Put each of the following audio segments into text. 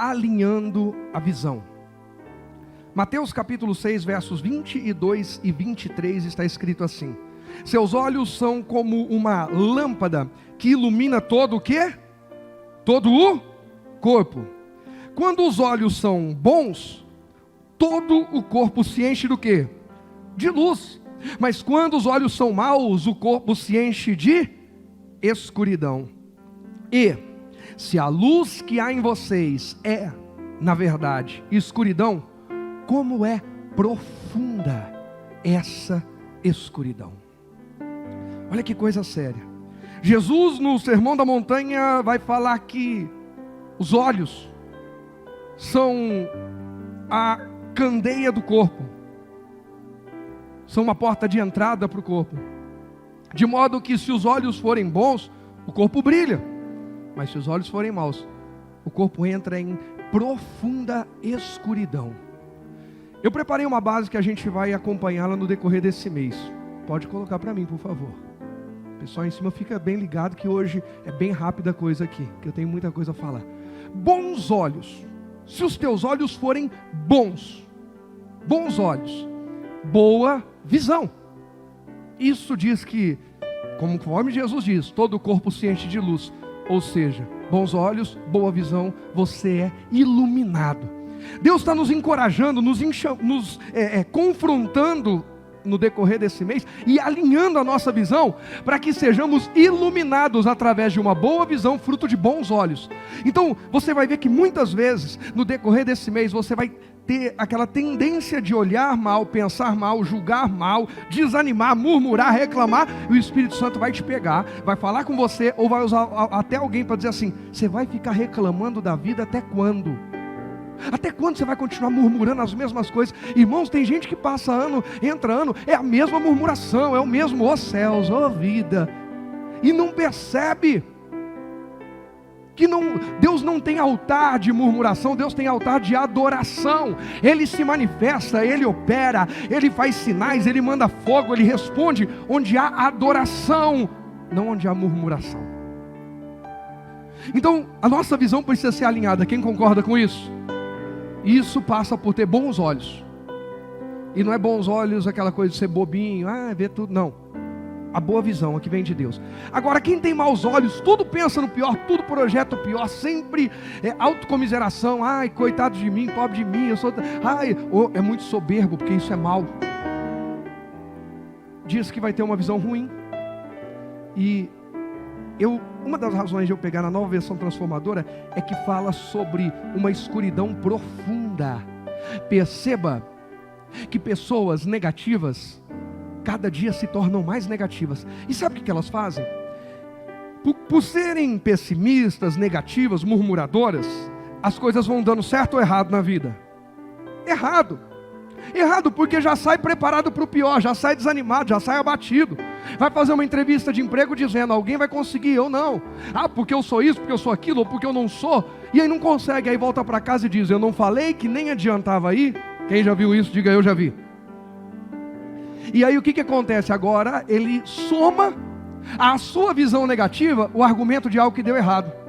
alinhando a visão. Mateus capítulo 6, versos 22 e 23 está escrito assim: seus olhos são como uma lâmpada que ilumina todo o quê? Todo o corpo. Quando os olhos são bons, todo o corpo se enche do quê? De luz. Mas quando os olhos são maus, o corpo se enche de escuridão. E se a luz que há em vocês é, na verdade, escuridão, como é profunda essa escuridão. Olha que coisa séria. Jesus no Sermão da Montanha vai falar que os olhos são a candeia do corpo, são uma porta de entrada para o corpo, de modo que se os olhos forem bons, o corpo brilha, mas se os olhos forem maus, o corpo entra em profunda escuridão. Eu preparei uma base que a gente vai acompanhá-la no decorrer desse mês. Pode colocar para mim, por favor. Pessoal em cima, fica bem ligado que hoje é bem rápida a coisa aqui, que eu tenho muita coisa a falar. Bons olhos. Se os teus olhos forem bons, bons olhos, boa visão. Isso diz que, conforme Jesus diz, todo o corpo se enche de luz. Ou seja, bons olhos, boa visão, você é iluminado. Deus está nos encorajando, nos confrontando no decorrer desse mês e alinhando a nossa visão para que sejamos iluminados através de uma boa visão, fruto de bons olhos. Então você vai ver que muitas vezes no decorrer desse mês você vai ter aquela tendência de olhar mal, pensar mal, julgar mal, desanimar, murmurar, reclamar, e o Espírito Santo vai te pegar, vai falar com você ou vai usar até alguém para dizer assim: você vai ficar reclamando da vida até quando? Até quando você vai continuar murmurando as mesmas coisas? Irmãos, tem gente que passa ano, entra ano, é a mesma murmuração, é o mesmo, ó céus, ó vida, e não percebe que Deus não tem altar de murmuração, Deus tem altar de adoração. Ele se manifesta, Ele opera, Ele faz sinais, Ele manda fogo, Ele responde onde há adoração, não onde há murmuração. Então a nossa visão precisa ser alinhada. Quem concorda com isso? Isso passa por ter bons olhos. E não é bons olhos aquela coisa de ser bobinho, ver tudo, não. A boa visão, a que vem de Deus. Agora, quem tem maus olhos, tudo pensa no pior, tudo projeta o pior, sempre autocomiseração. Ai, coitado de mim, pobre de mim, eu sou... é muito soberbo, porque isso é mal. Diz que vai ter uma visão ruim. E uma das razões de eu pegar na Nova Versão Transformadora é que fala sobre uma escuridão profunda. Perceba que pessoas negativas cada dia se tornam mais negativas. E sabe o que elas fazem? Por serem pessimistas, negativas, murmuradoras, as coisas vão dando certo ou errado na vida? Errado. Errado porque já sai preparado para o pior, já sai desanimado, já sai abatido. Vai fazer uma entrevista de emprego dizendo: alguém vai conseguir, eu não. Porque eu sou isso, porque eu sou aquilo, ou porque eu não sou. E aí não consegue, aí volta para casa e diz: eu não falei que nem adiantava ir? Quem já viu isso, diga: eu já vi. E aí o que acontece? Agora ele soma à sua visão negativa o argumento de algo que deu errado.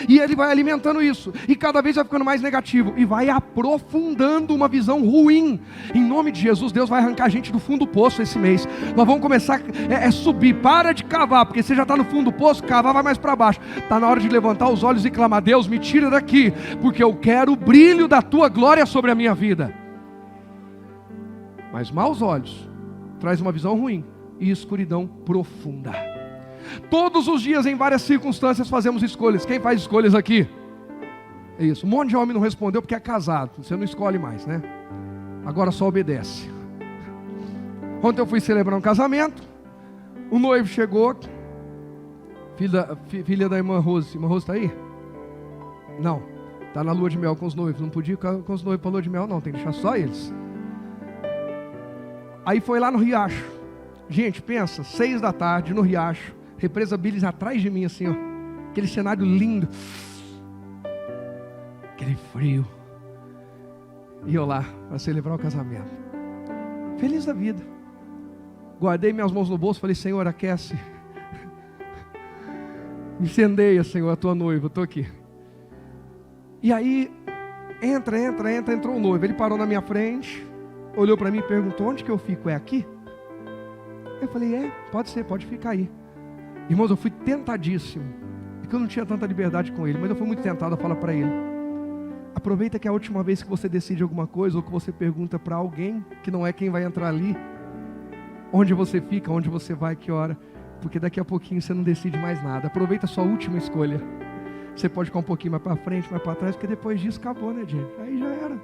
E ele vai alimentando isso, e cada vez vai ficando mais negativo, e vai aprofundando uma visão ruim. Em nome de Jesus, Deus vai arrancar a gente do fundo do poço esse mês. Nós vamos começar a subir. Para de cavar, porque você já está no fundo do poço. Cavar vai mais para baixo. Está na hora de levantar os olhos e clamar: Deus, me tira daqui, porque eu quero o brilho da tua glória sobre a minha vida. Mas maus olhos traz uma visão ruim e escuridão profunda. Todos os dias, em várias circunstâncias, fazemos escolhas. Quem faz escolhas aqui? É isso. Um monte de homem não respondeu porque é casado. Você não escolhe mais, né? Agora só obedece. Ontem eu fui celebrar um casamento. O noivo chegou. Filha da irmã Rose. Irmã Rose está aí? Não. Está na lua de mel com os noivos. Não podia ir com os noivos para a lua de mel, não. Tem que deixar só eles. Aí foi lá no Riacho. Gente, pensa, 6 da tarde no Riacho. Represa Billes atrás de mim assim, ó. Aquele cenário lindo. Aquele frio. E eu lá, para celebrar o casamento. Feliz da vida. Guardei minhas mãos no bolso, falei: Senhor, aquece. Incendeia, Senhor, a tua noiva, eu estou aqui. E aí, entrou o noivo. Ele parou na minha frente, olhou para mim e perguntou: onde que eu fico? É aqui? Eu falei: pode ser, pode ficar aí. Irmãos, eu fui tentadíssimo, porque eu não tinha tanta liberdade com ele, mas eu fui muito tentado a falar para ele: aproveita que é a última vez que você decide alguma coisa, ou que você pergunta para alguém que não é quem vai entrar ali, onde você fica, onde você vai, que hora, porque daqui a pouquinho você não decide mais nada. Aproveita a sua última escolha. Você pode ficar um pouquinho mais para frente, mais para trás, porque depois disso acabou, né, gente? Aí já era.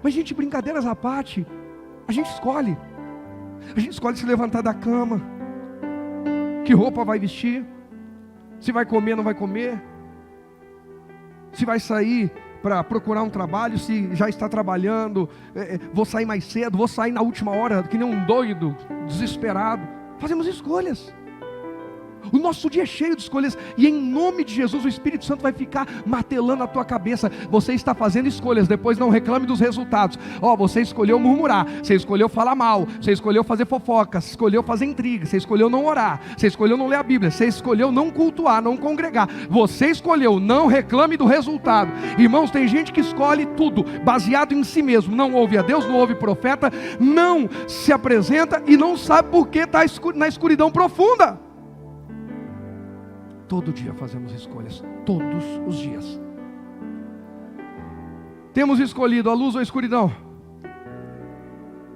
Mas, gente, brincadeiras à parte, a gente escolhe. A gente escolhe se levantar da cama, que roupa vai vestir, se vai comer ou não vai comer, se vai sair para procurar um trabalho, se já está trabalhando, vou sair mais cedo, vou sair na última hora, que nem um doido, desesperado. Fazemos escolhas. O nosso dia é cheio de escolhas, e em nome de Jesus o Espírito Santo vai ficar martelando a tua cabeça. Você está fazendo escolhas, depois não reclame dos resultados. Você escolheu murmurar, você escolheu falar mal, você escolheu fazer fofoca, você escolheu fazer intriga, você escolheu não orar, você escolheu não ler a Bíblia, você escolheu não cultuar, não congregar. Você escolheu, não reclame do resultado. Irmãos, tem gente que escolhe tudo baseado em si mesmo, não ouve a Deus, não ouve profeta, não se apresenta e não sabe por que está na escuridão profunda. Todo dia fazemos escolhas, todos os dias. Temos escolhido a luz ou a escuridão?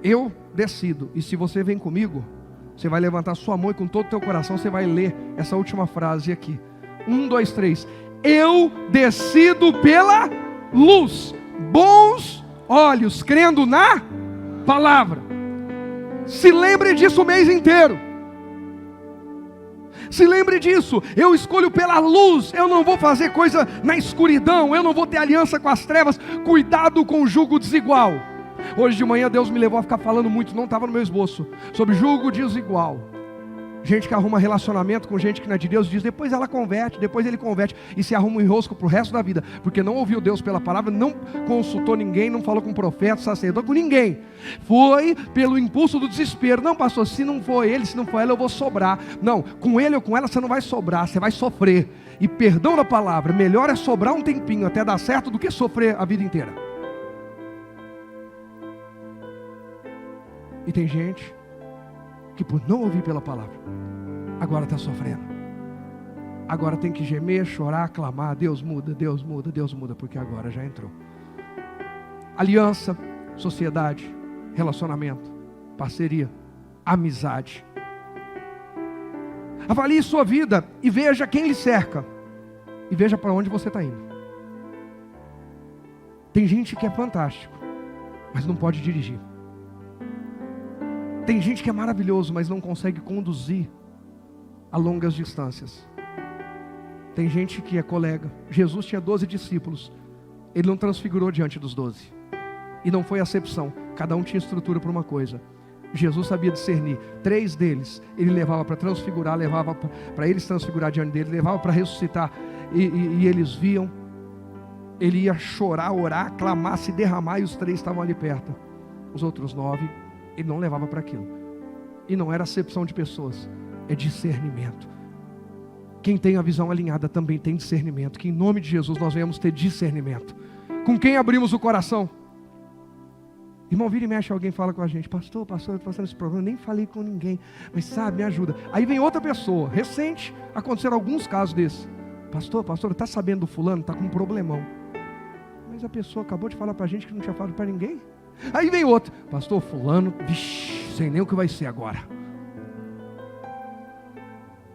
Eu decido. E se você vem comigo, você vai levantar sua mão e com todo o teu coração você vai ler essa última frase aqui. 1, 2, 3. Eu decido pela luz, bons olhos, crendo na palavra. Se lembre disso o mês inteiro. Se lembre disso, eu escolho pela luz, eu não vou fazer coisa na escuridão, eu não vou ter aliança com as trevas. Cuidado com o jugo desigual. Hoje de manhã Deus me levou a ficar falando muito, não estava no meu esboço, sobre jugo desigual. Gente que arruma relacionamento com gente que não é de Deus, diz, depois ela converte, depois ele converte, e se arruma um enrosco para o resto da vida, porque não ouviu Deus pela palavra, não consultou ninguém, não falou com profeta, sacerdote, com ninguém. Foi pelo impulso do desespero. Não, pastor, se não for ele, se não for ela, eu vou sobrar. Não, com ele ou com ela você não vai sobrar, você vai sofrer. E perdão da palavra, melhor é sobrar um tempinho até dar certo do que sofrer a vida inteira. E tem gente que por não ouvir pela palavra, agora está sofrendo. Agora tem que gemer, chorar, clamar, Deus muda, Deus muda, Deus muda, porque agora já entrou. Aliança, sociedade, relacionamento, parceria, amizade. Avalie sua vida e veja quem lhe cerca. E veja para onde você está indo. Tem gente que é fantástico, mas não pode dirigir. Tem gente que é maravilhoso, mas não consegue conduzir a longas distâncias. Tem gente que é colega. Jesus tinha 12 discípulos. Ele não transfigurou diante dos 12. E não foi acepção. Cada um tinha estrutura para uma coisa. Jesus sabia discernir. 3 deles, ele levava para transfigurar, levava para eles transfigurar diante dele, levava para ressuscitar. E eles viam. Ele ia chorar, orar, clamar, se derramar, e os 3 estavam ali perto. Os outros 9... ele não levava para aquilo. E não era acepção de pessoas, é discernimento. Quem tem a visão alinhada também tem discernimento. Que em nome de Jesus nós venhamos ter discernimento. Com quem abrimos o coração? Irmão, vira e mexe, alguém fala com a gente: pastor, eu estou passando esse problema, nem falei com ninguém, mas sabe, me ajuda. Aí vem outra pessoa, recente, aconteceram alguns casos desses: pastor, está sabendo do fulano, está com um problemão. Mas a pessoa acabou de falar para a gente que não tinha falado para ninguém. Aí vem outro: pastor, fulano, sei nem o que vai ser agora.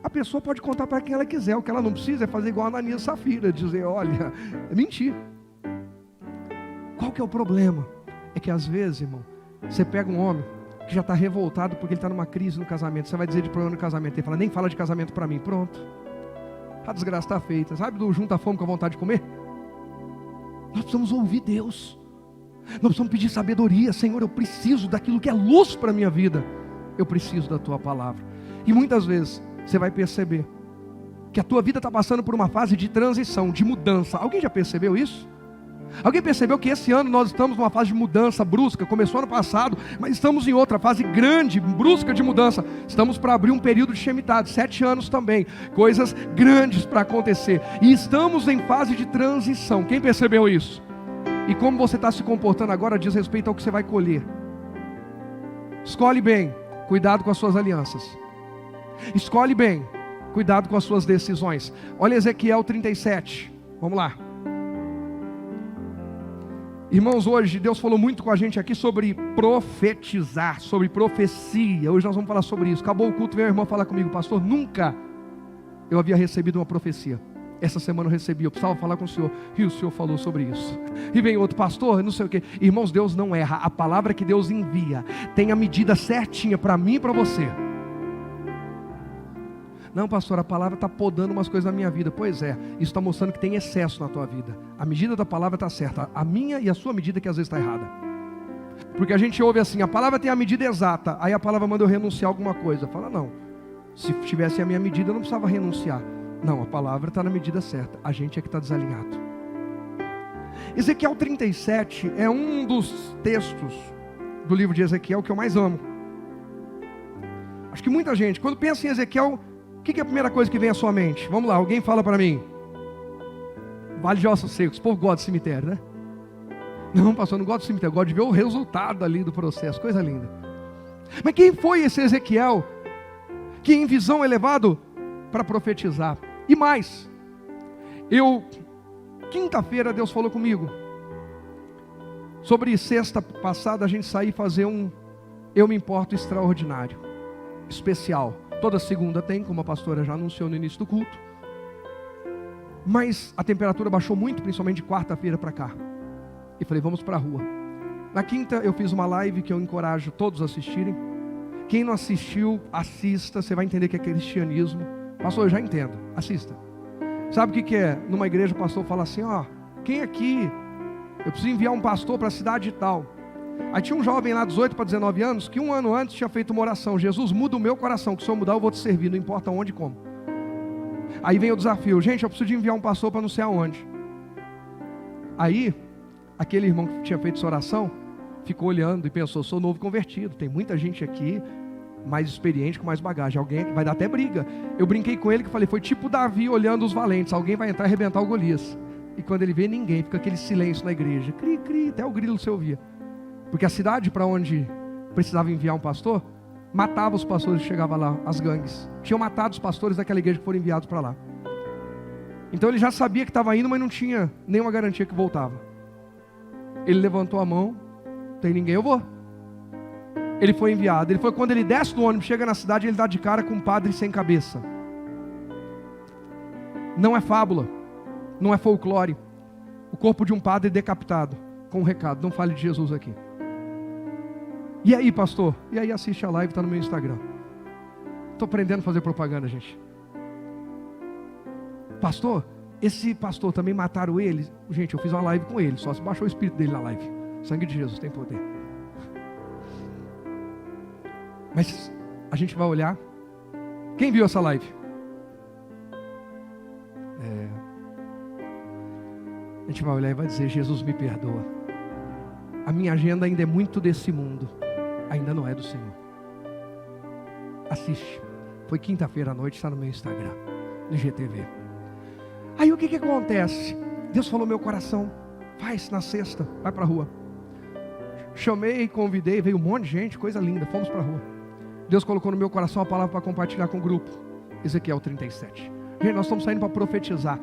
A pessoa pode contar para quem ela quiser. O que ela não precisa é fazer igual a Ananias e Safira, dizer, olha, é mentir. Qual que é o problema? É que às vezes, irmão, você pega um homem que já está revoltado porque ele está numa crise no casamento. Você vai dizer de problema no casamento, ele fala, nem fala de casamento para mim. Pronto, a desgraça está feita. Sabe do junta fome com a vontade de comer? Nós precisamos ouvir Deus. Nós precisamos pedir sabedoria. Senhor, eu preciso daquilo que é luz para a minha vida. Eu preciso da tua palavra. E muitas vezes você vai perceber que a tua vida está passando por uma fase de transição, de mudança. Alguém já percebeu isso? Alguém percebeu que esse ano nós estamos numa fase de mudança brusca? Começou ano passado, mas estamos em outra fase grande, brusca de mudança. Estamos para abrir um período de Shemitah, 7 anos também. Coisas grandes para acontecer. E estamos em fase de transição. Quem percebeu isso? E como você está se comportando agora diz respeito ao que você vai colher. Escolhe bem, cuidado com as suas alianças. Escolhe bem, cuidado com as suas decisões. Olha Ezequiel 37, vamos lá. Irmãos, hoje Deus falou muito com a gente aqui sobre profetizar, sobre profecia. Hoje nós vamos falar sobre isso. Acabou o culto, veio a irmã falar comigo: pastor, nunca eu havia recebido uma profecia. Essa semana eu recebi, eu precisava falar com o senhor, e o senhor falou sobre isso. E vem outro: pastor, não sei o que. Irmãos, Deus não erra. A palavra que Deus envia tem a medida certinha para mim e para você. Não, pastor, a palavra está podando umas coisas na minha vida. Pois é, isso está mostrando que tem excesso na tua vida. A medida da palavra está certa, a minha e a sua medida que às vezes está errada. Porque a gente ouve assim: a palavra tem a medida exata, aí a palavra manda eu renunciar a alguma coisa. Fala: não, se tivesse a minha medida eu não precisava renunciar. Não, a palavra está na medida certa, a gente é que está desalinhado. Ezequiel 37 é um dos textos do livro de Ezequiel que eu mais amo. Acho que muita gente, quando pensa em Ezequiel, o que é a primeira coisa que vem à sua mente? Vamos lá, alguém fala para mim. Vale de Ossos Secos. O povo gosta de cemitério, né? Não, pastor, eu não gosto de cemitério, eu gosto de ver o resultado ali do processo. Coisa linda. Mas quem foi esse Ezequiel que em visão é levado para profetizar? E mais, quinta-feira Deus falou comigo sobre sexta passada a gente sair e fazer um Eu Me Importo extraordinário, especial. Toda segunda tem, como a pastora já anunciou no início do culto. Mas a temperatura baixou muito, principalmente de quarta-feira para cá. E falei: vamos para a rua. Na quinta eu fiz uma live que eu encorajo todos a assistirem. Quem não assistiu, assista, você vai entender o que é cristianismo. Pastor, eu já entendo, assista. Sabe o que é? Numa igreja o pastor fala assim: ó, quem aqui, eu preciso enviar um pastor para a cidade tal. Aí tinha um jovem lá, 18 para 19 anos, que um ano antes tinha feito uma oração: Jesus, muda o meu coração, que se eu mudar eu vou te servir, não importa onde e como. Aí vem o desafio: gente, eu preciso de enviar um pastor para não sei aonde. Aí, aquele irmão que tinha feito essa oração, ficou olhando e pensou: sou novo convertido, tem muita gente aqui mais experiente, com mais bagagem, alguém vai dar até briga. Eu brinquei com ele que falei: foi tipo Davi olhando os valentes, alguém vai entrar e arrebentar o Golias. E quando ele vê ninguém, fica aquele silêncio na igreja, cri, cri, até o grilo se ouvia. Porque a cidade para onde precisava enviar um pastor, matava os pastores que chegavam lá, as gangues. Tinham matado os pastores daquela igreja que foram enviados para lá. Então ele já sabia que estava indo, mas não tinha nenhuma garantia que voltava. Ele levantou a mão: tem ninguém, eu vou. Ele foi enviado. Ele foi, quando ele desce do ônibus, chega na cidade, ele dá de cara com um padre sem cabeça. Não é fábula, não é folclore. O corpo de um padre decapitado, com um recado: não fale de Jesus aqui. E aí, pastor? E aí, assiste a live, está no meu Instagram. Estou aprendendo a fazer propaganda, gente. Pastor, esse pastor também mataram ele? Gente, eu fiz uma live com ele, só se baixou o espírito dele na live. Sangue de Jesus tem poder. Mas a gente vai olhar. Quem viu essa live? A gente vai olhar e vai dizer: Jesus, me perdoa. A minha agenda ainda é muito desse mundo, ainda não é do Senhor. Assiste. Foi quinta-feira à noite, está no meu Instagram, no GTV. Aí o que acontece? Deus falou meu coração: faz na sexta, vai para a rua. Chamei, convidei, veio um monte de gente, coisa linda, fomos para a rua. Deus colocou no meu coração a palavra para compartilhar com o grupo. Ezequiel 37. Gente, nós estamos saindo para profetizar.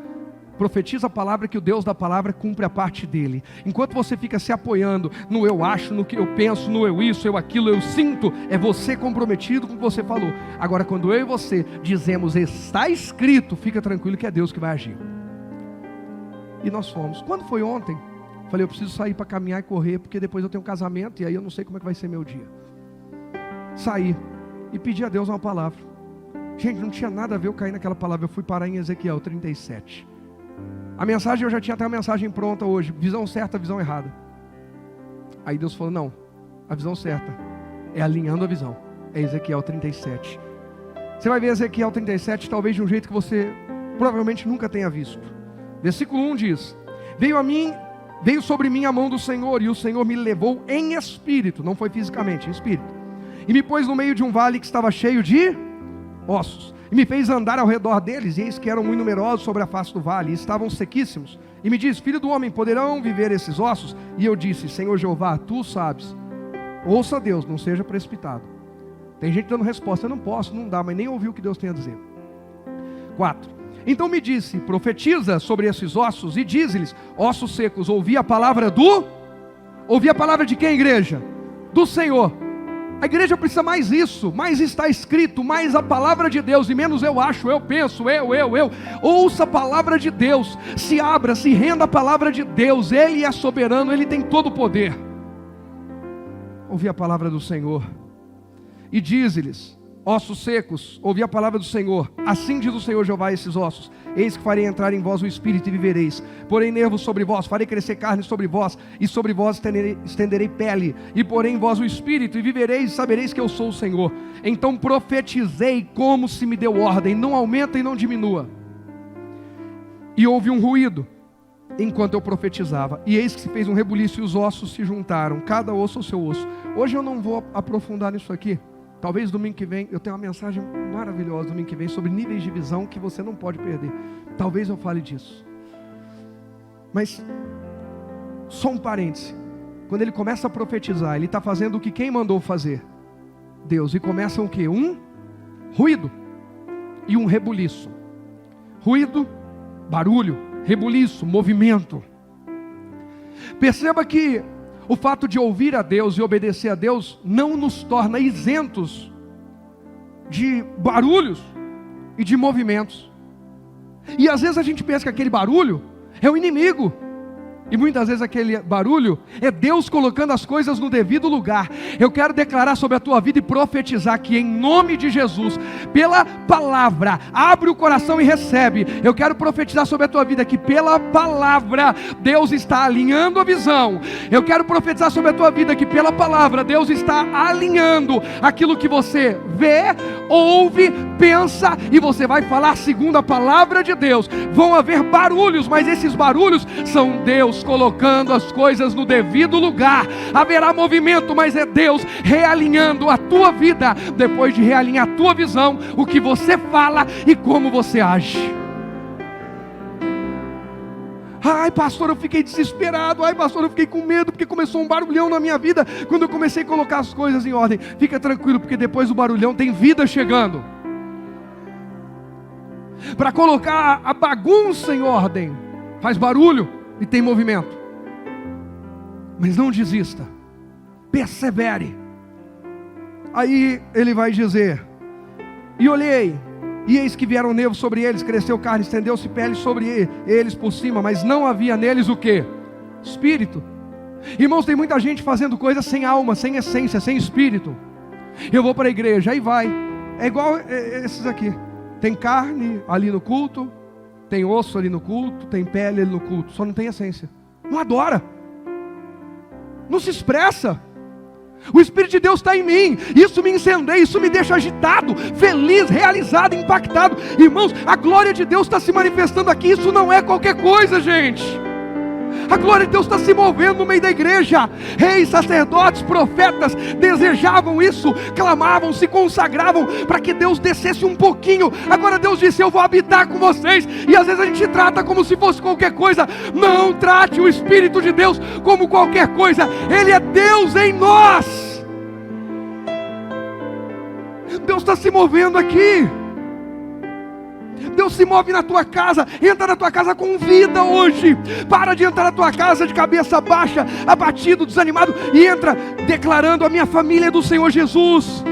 Profetiza a palavra, que o Deus da palavra cumpre a parte dele. Enquanto você fica se apoiando no eu acho, no que eu penso, no eu isso, eu aquilo, eu sinto, é você comprometido com o que você falou. Agora, quando eu e você dizemos está escrito, fica tranquilo que é Deus que vai agir. E nós fomos. Quando foi ontem, falei: eu preciso sair para caminhar e correr, porque depois eu tenho um casamento e aí eu não sei como é que vai ser meu dia. Saí e pedi a Deus uma palavra. Gente, não tinha nada a ver eu cair naquela palavra. Eu fui parar em Ezequiel 37. A mensagem, eu já tinha até a mensagem pronta hoje: visão certa, visão errada. Aí Deus falou: não, a visão certa é alinhando a visão. É Ezequiel 37. Você vai ver Ezequiel 37 talvez de um jeito que você provavelmente nunca tenha visto. Versículo 1 diz: veio sobre mim a mão do Senhor, e o Senhor me levou em espírito, não foi fisicamente, em espírito, e me pôs no meio de um vale que estava cheio de ossos, e me fez andar ao redor deles, e eis que eram muito numerosos sobre a face do vale, e estavam sequíssimos, E me diz: filho do homem, poderão viver esses ossos? E eu disse: Senhor Jeová, tu sabes. Ouça Deus, não seja precipitado. Tem gente dando resposta: eu não posso, não dá, mas nem ouviu o que Deus tem a dizer. 4. Então me disse: profetiza sobre esses ossos e diz-lhes: ossos secos, ouvi a palavra de quem, igreja? Do Senhor. A igreja precisa mais isso, mais está escrito, mais a palavra de Deus, e menos eu acho, eu penso, eu. Ouça a palavra de Deus, se abra, se renda à palavra de Deus. Ele é soberano, Ele tem todo o poder. Ouvi a palavra do Senhor. E diz-lhes: ossos secos, ouvi a palavra do Senhor. Assim diz o Senhor Jeová a esses ossos: eis que farei entrar em vós o Espírito e vivereis. Porém nervos sobre vós, farei crescer carne sobre vós, e sobre vós estenderei pele. E porém em vós o Espírito, e vivereis, e sabereis que eu sou o Senhor. Então profetizei como se me deu ordem: não aumenta e não diminua. E houve um ruído enquanto eu profetizava, e eis que se fez um rebuliço, e os ossos se juntaram, cada osso ao seu osso. Hoje eu não vou aprofundar nisso aqui. Talvez domingo que vem, eu tenho uma mensagem maravilhosa domingo que vem sobre níveis de visão que você não pode perder. Talvez eu fale disso. Mas, só um parêntese. Quando ele começa a profetizar, ele está fazendo o que quem mandou fazer? Deus. E começa o que? Um ruído e um rebuliço. Ruído, barulho, rebuliço, movimento. Perceba que o fato de ouvir a Deus e obedecer a Deus não nos torna isentos de barulhos e de movimentos. E às vezes a gente pensa que aquele barulho é o inimigo. E muitas vezes aquele barulho é Deus colocando as coisas no devido lugar. Eu quero declarar sobre a tua vida e profetizar que em nome de Jesus, pela palavra, abre o coração e recebe. Eu quero profetizar sobre a tua vida que pela palavra Deus está alinhando a visão. Eu quero profetizar sobre a tua vida que pela palavra Deus está alinhando aquilo que você vê, ouve, pensa, e você vai falar segundo a palavra de Deus. Vão haver barulhos, mas esses barulhos são Deus colocando as coisas no devido lugar. Haverá movimento, mas é Deus realinhando a tua vida. Depois de realinhar a tua visão, o que você fala e como você age. Ai pastor, eu fiquei desesperado. Ai pastor, eu fiquei com medo porque começou um barulhão na minha vida quando eu comecei a colocar as coisas em ordem. Fica tranquilo, porque depois do barulhão tem vida chegando para colocar a bagunça em ordem. Faz barulho e tem movimento, mas não desista, persevere. Aí ele vai dizer: e olhei, e eis que vieram nervos sobre eles, cresceu carne, estendeu-se pele sobre eles por cima, mas não havia neles o que? Espírito. Irmãos, tem muita gente fazendo coisas sem alma, sem essência, sem espírito. Eu vou para a igreja, aí vai, é igual esses aqui, tem carne ali no culto, tem osso ali no culto, tem pele ali no culto, só não tem essência. Não adora, não se expressa. O Espírito de Deus está em mim, isso me incendeia, isso me deixa agitado, feliz, realizado, impactado. Irmãos, a glória de Deus está se manifestando aqui, isso não é qualquer coisa, gente. A glória de Deus está se movendo no meio da igreja. Reis, sacerdotes, profetas desejavam isso, clamavam, se consagravam para que Deus descesse um pouquinho. Agora Deus disse: eu vou habitar com vocês. E às vezes a gente trata como se fosse qualquer coisa. Não trate o Espírito de Deus como qualquer coisa. Ele é Deus em nós. Deus está se movendo aqui. Deus se move na tua casa. Entra na tua casa com vida hoje. Para de entrar na tua casa de cabeça baixa, abatido, desanimado, e entra declarando: a minha família é do Senhor Jesus.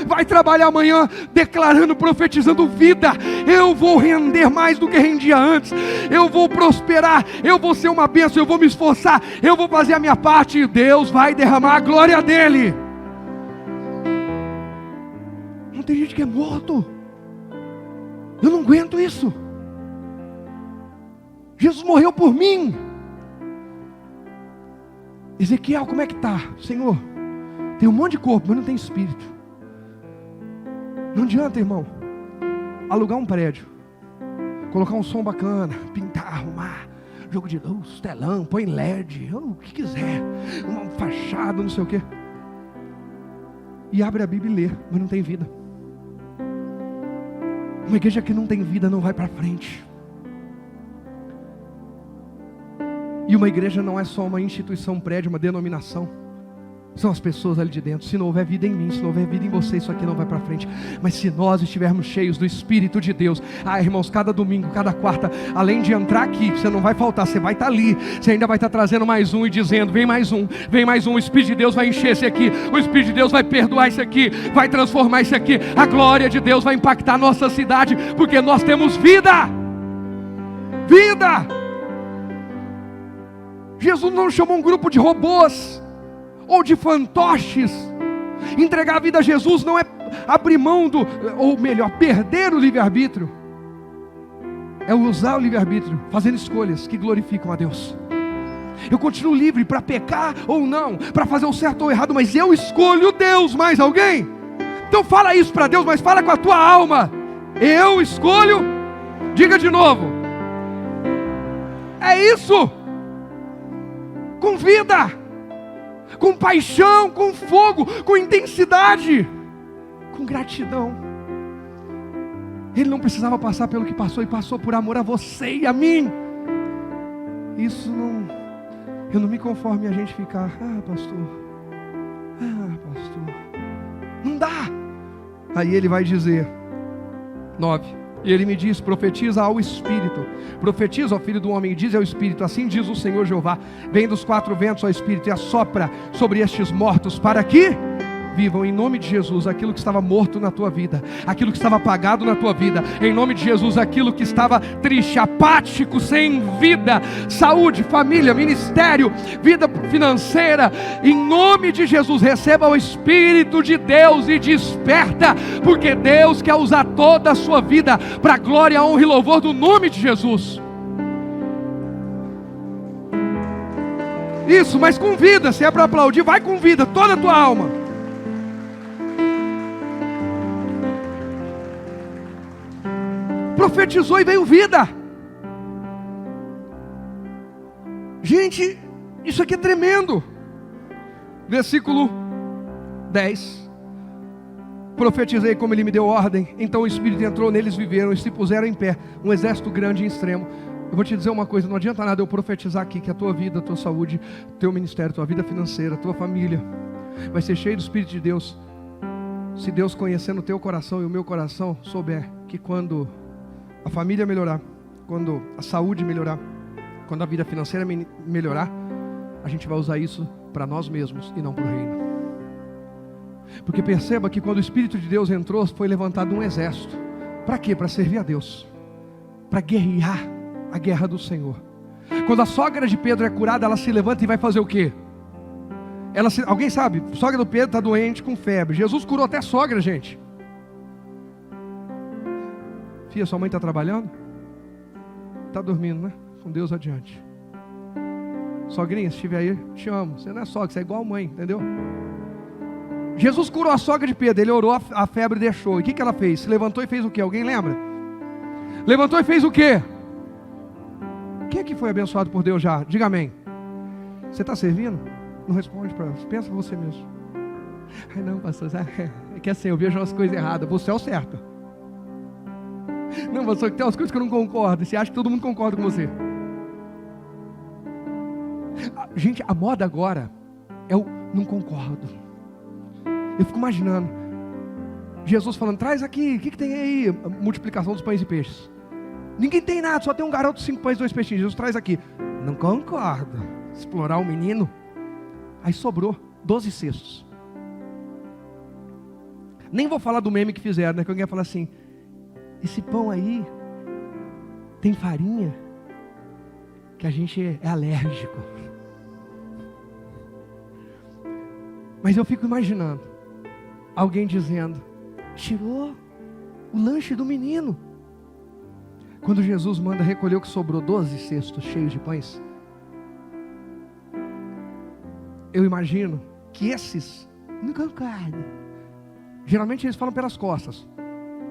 Vai trabalhar amanhã declarando, profetizando vida. Eu vou render mais do que rendia antes. Eu vou prosperar. Eu vou ser uma bênção. Eu vou me esforçar. Eu vou fazer a minha parte. E Deus vai derramar a glória dele. Não tem gente que é morto. Eu não aguento isso. Jesus morreu por mim. Ezequiel, como é que está? Senhor, tem um monte de corpo, mas não tem espírito. Não adianta, irmão, alugar um prédio, colocar um som bacana, pintar, arrumar, jogo de luz, telão, põe LED, o que quiser, uma fachada, não sei o que, e abre a Bíblia e lê, mas não tem vida. Uma igreja que não tem vida não vai para frente. E uma igreja não é só uma instituição, um prédio, uma denominação. São as pessoas ali de dentro. Se não houver vida em mim, se não houver vida em você, isso aqui não vai para frente. Mas se nós estivermos cheios do Espírito de Deus, irmãos, cada domingo, cada quarta, além de entrar aqui, você não vai faltar, você vai estar ali, você ainda vai estar trazendo mais um e dizendo, vem mais um, o Espírito de Deus vai encher esse aqui, o Espírito de Deus vai perdoar esse aqui, vai transformar esse aqui, a glória de Deus vai impactar a nossa cidade, porque nós temos vida. Jesus não chamou um grupo de robôs ou de fantoches. Entregar a vida a Jesus não é abrir mão ou melhor, perder o livre-arbítrio. É usar o livre-arbítrio, fazendo escolhas que glorificam a Deus. Eu continuo livre para pecar ou não, para fazer o certo ou o errado, mas eu escolho Deus. Mais alguém? Então fala isso para Deus, mas fala com a tua alma. Eu escolho. Diga de novo. É isso. Com vida, com paixão, com fogo, com intensidade, com gratidão. Ele não precisava passar pelo que passou, e passou por amor a você e a mim. Isso eu não me conformo em a gente ficar, pastor, não dá. Aí ele vai dizer, 9, e ele me diz, profetiza ao Espírito, profetiza ao Filho do Homem, e diz ao Espírito, assim diz o Senhor Jeová, vem dos 4 ventos ao Espírito, e assopra sobre estes mortos, para que vivam em nome de Jesus aquilo que estava morto na tua vida, aquilo que estava apagado na tua vida, em nome de Jesus, aquilo que estava triste, apático, sem vida, saúde, família, ministério, vida financeira, em nome de Jesus, receba o Espírito de Deus e desperta, porque Deus quer usar toda a sua vida para a glória, honra e louvor do nome de Jesus. Isso, mas com vida. Se é para aplaudir, vai com vida, toda a tua alma. Profetizou e veio vida. Gente, isso aqui é tremendo. Versículo 10. Profetizei como ele me deu ordem, então o Espírito entrou neles, viveram e se puseram em pé, um exército grande e extremo. Eu vou te dizer uma coisa, não adianta nada eu profetizar aqui que a tua vida, a tua saúde, teu ministério, tua vida financeira, tua família vai ser cheio do Espírito de Deus, se Deus, conhecendo o teu coração e o meu coração, souber que quando a família melhorar, quando a saúde melhorar, quando a vida financeira melhorar, a gente vai usar isso para nós mesmos e não para o reino. Porque perceba que quando o Espírito de Deus entrou, foi levantado um exército. Para quê? Para servir a Deus, para guerrear a guerra do Senhor. Quando a sogra de Pedro é curada, ela se levanta e vai fazer o quê? Alguém sabe? A sogra do Pedro está doente com febre. Jesus curou até a sogra, gente. Filha, sua mãe está trabalhando? Está dormindo, né? Com Deus adiante. Sogrinha, se estiver aí, te amo. Você não é sogra, você é igual a mãe, entendeu? Jesus curou a sogra de Pedro, ele orou, a febre deixou. E o que ela fez? Se levantou e fez o quê? Alguém lembra? Levantou e fez o quê? Quem é que foi abençoado por Deus já? Diga amém. Você está servindo? Não responde para ela. Pensa você mesmo. Ai não, pastor, é que assim, eu vejo umas coisas erradas. Você é o certo. Não, pastor, tem umas coisas que eu não concordo. Você acha que todo mundo concorda com você? Gente, a moda agora é o não concordo. Eu fico imaginando Jesus falando, traz aqui, o que tem aí? Multiplicação dos pães e peixes. Ninguém tem nada, só tem um garoto, 5 pães e 2 peixinhos. Jesus traz aqui. Não concordo. Explorar o menino. Aí sobrou 12 cestos. Nem vou falar do meme que fizeram, né? Que alguém vai falar assim, esse pão aí tem farinha que a gente é alérgico. Mas eu fico imaginando alguém dizendo, tirou o lanche do menino. Quando Jesus manda recolher o que sobrou, 12 cestos cheios de pães, eu imagino que esses não concordam. Geralmente eles falam pelas costas,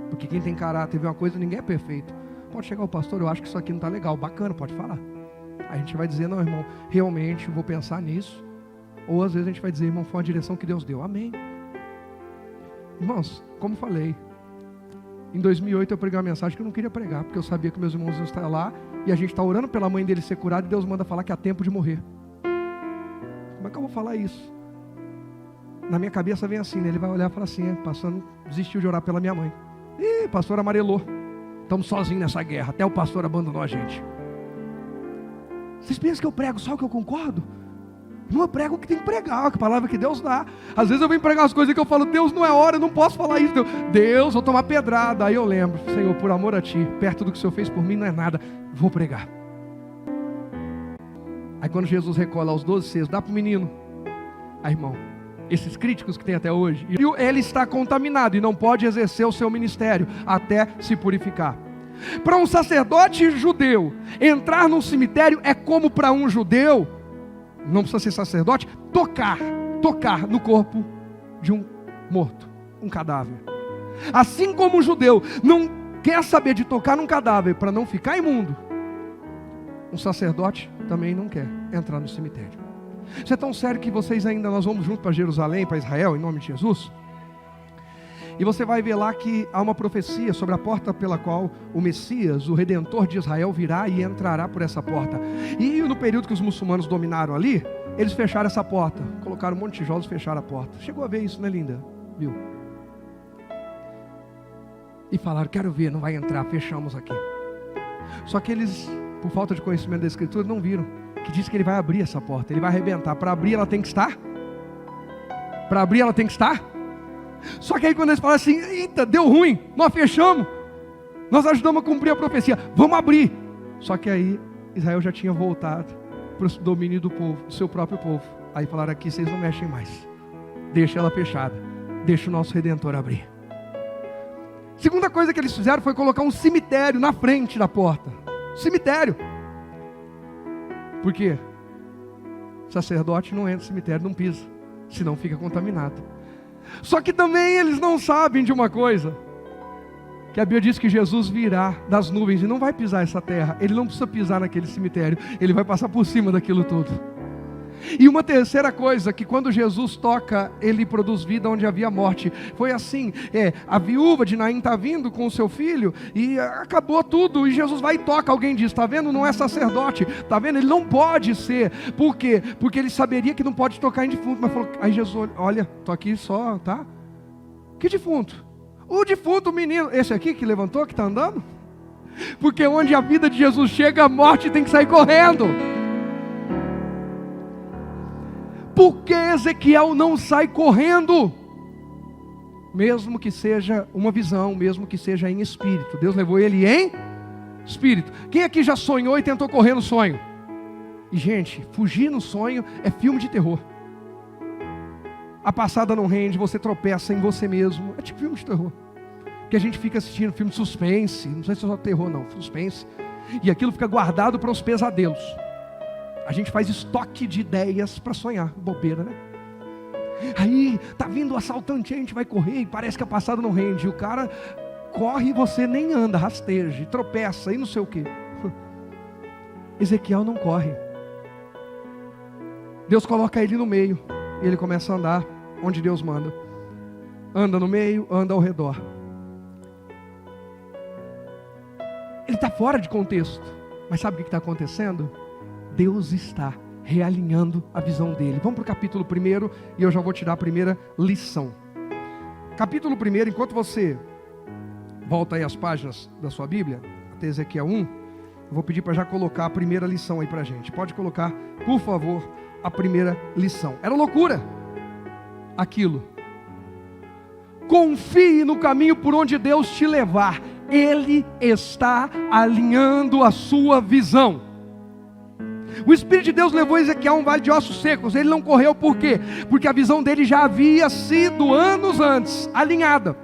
porque quem tem caráter vê uma coisa, ninguém é perfeito. Pode chegar o pastor, eu acho que isso aqui não está legal, bacana, pode falar. A gente vai dizer, não irmão, realmente vou pensar nisso. Ou às vezes a gente vai dizer, irmão, foi uma direção que Deus deu, amém. Irmãos, como falei, em 2008 eu preguei uma mensagem que eu não queria pregar, porque eu sabia que meus irmãos iam estar lá E a gente está orando pela mãe dele ser curada e Deus manda falar que há tempo de morrer. Como é que eu vou falar isso? Na minha cabeça vem assim, né? Ele vai olhar e falar assim: pastor desistiu de orar pela minha mãe. Ih, pastor amarelou. Estamos sozinhos nessa guerra. Até o pastor abandonou a gente. Vocês pensam que eu prego só o que eu concordo? Não, eu prego o que tem que pregar, a palavra que Deus dá. Às vezes eu venho pregar as coisas que eu falo: Deus, não é hora, eu não posso falar isso. Deus, vou tomar pedrada. Aí eu lembro: Senhor, por amor a Ti, perto do que o Senhor fez por mim não é nada, vou pregar. Aí quando Jesus recola aos 12 seus, dá para o menino. Aí, irmão, esses críticos que tem até hoje, ele está contaminado e não pode exercer o seu ministério até se purificar. Para um sacerdote judeu, entrar num cemitério é como para um judeu, não precisa ser sacerdote, tocar no corpo de um morto, um cadáver. Assim como um judeu não quer saber de tocar num cadáver para não ficar imundo, um sacerdote também não quer entrar no cemitério. Isso é tão sério que nós vamos junto para Jerusalém, para Israel, em nome de Jesus. E você vai ver lá que há uma profecia sobre a porta pela qual o Messias, o Redentor de Israel, virá e entrará por essa porta. E no período que os muçulmanos dominaram ali, eles fecharam essa porta, colocaram um monte de tijolos e fecharam a porta. Chegou a ver isso, né, linda? Viu? E falaram: quero ver, não vai entrar, fechamos aqui. Só que eles, por falta de conhecimento da Escritura, não viram que diz que ele vai abrir essa porta, ele vai arrebentar. Para abrir ela tem que estar. Para abrir ela tem que estar. Só que aí quando eles falam assim: eita, deu ruim, nós fechamos, nós ajudamos a cumprir a profecia, vamos abrir. Só que aí Israel já tinha voltado para o domínio do povo, do seu próprio povo. Aí falaram: aqui vocês não mexem mais, deixa ela fechada, deixa o nosso Redentor abrir. Segunda coisa que eles fizeram foi colocar um cemitério na frente da porta. Cemitério. Por quê? Sacerdote não entra no cemitério, não pisa, senão fica contaminado. Só que também eles não sabem de uma coisa, que a Bíblia diz que Jesus virá das nuvens e não vai pisar essa terra. Ele não precisa pisar naquele cemitério, ele vai passar por cima daquilo tudo. E uma terceira coisa, que quando Jesus toca, ele produz vida onde havia morte. Foi assim, a viúva de Naim está vindo com o seu filho e acabou tudo, e Jesus vai e toca. Alguém diz: está vendo, não é sacerdote, está vendo, ele não pode ser. Por quê? Porque ele saberia que não pode tocar em defunto. Mas falou, aí Jesus: olha, estou aqui só, tá? Que defunto? O defunto menino, esse aqui que levantou, que está andando? Porque onde a vida de Jesus chega, a morte tem que sair correndo. Por que Ezequiel não sai correndo? Mesmo que seja uma visão, mesmo que seja em espírito. Deus levou ele em espírito. Quem aqui já sonhou e tentou correr no sonho? E gente, fugir no sonho é filme de terror. A passada não rende, você tropeça em você mesmo. É tipo filme de terror. Que a gente fica assistindo filme de suspense. Não sei se é só terror não, suspense. E aquilo fica guardado para os pesadelos. A gente faz estoque de ideias para sonhar. Bobeira, né? Aí, tá vindo o assaltante, a gente vai correr e parece que a passada não rende. E o cara corre e você nem anda, rasteja, tropeça e não sei o quê. Ezequiel não corre. Deus coloca ele no meio e ele começa a andar onde Deus manda. Anda no meio, anda ao redor. Ele está fora de contexto. Mas sabe o que está acontecendo? Deus está realinhando a visão dele. Vamos para o capítulo 1 e eu já vou te dar a primeira lição. Capítulo 1, enquanto você volta aí as páginas da sua Bíblia, até Ezequiel 1, eu vou pedir para já colocar a primeira lição aí para a gente. Pode colocar, por favor, a primeira lição. Era loucura aquilo. Confie no caminho por onde Deus te levar. Ele está alinhando a sua visão. O Espírito de Deus levou Ezequiel a um vale de ossos secos. Ele não correu por quê? Porque a visão dele já havia sido anos antes alinhada.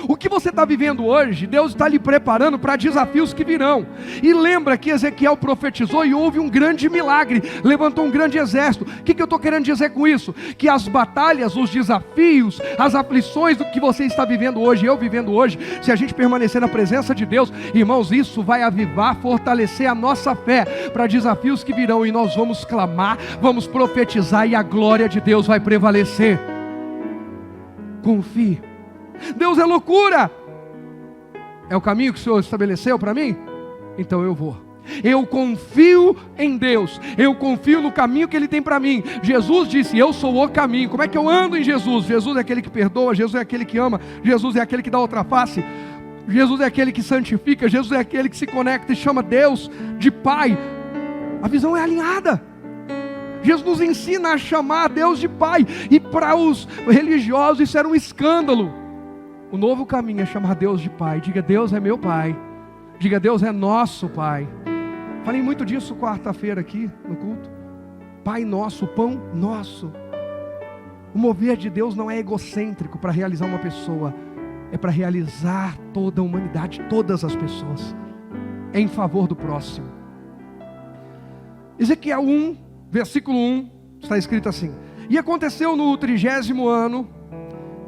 O que você está vivendo hoje, Deus está lhe preparando para desafios que virão. E lembra que Ezequiel profetizou e houve um grande milagre, levantou um grande exército. O que eu estou querendo dizer com isso? Que as batalhas, os desafios, as aflições do que você está vivendo hoje, eu vivendo hoje, se a gente permanecer na presença de Deus, irmãos, isso vai avivar, fortalecer a nossa fé para desafios que virão. E nós vamos clamar, vamos profetizar e a glória de Deus vai prevalecer. Confie. Deus é loucura. É o caminho que o Senhor estabeleceu para mim? Então eu vou. Eu confio em Deus, eu confio no caminho que Ele tem para mim. Jesus disse, eu sou o caminho. Como é que eu ando em Jesus? Jesus é aquele que perdoa, Jesus é aquele que ama, Jesus é aquele que dá outra face, Jesus é aquele que santifica, Jesus é aquele que se conecta e chama Deus de Pai. A visão é alinhada. Jesus nos ensina a chamar Deus de Pai, e para os religiosos isso era um escândalo. O novo caminho é chamar Deus de Pai. Diga, Deus é meu Pai. Diga, Deus é nosso Pai. Falei muito disso quarta-feira aqui no culto. Pai nosso, o pão nosso. O mover de Deus não é egocêntrico para realizar uma pessoa, é para realizar toda a humanidade, todas as pessoas, é em favor do próximo. Ezequiel 1, versículo 1, está escrito assim: e aconteceu no 30º ano,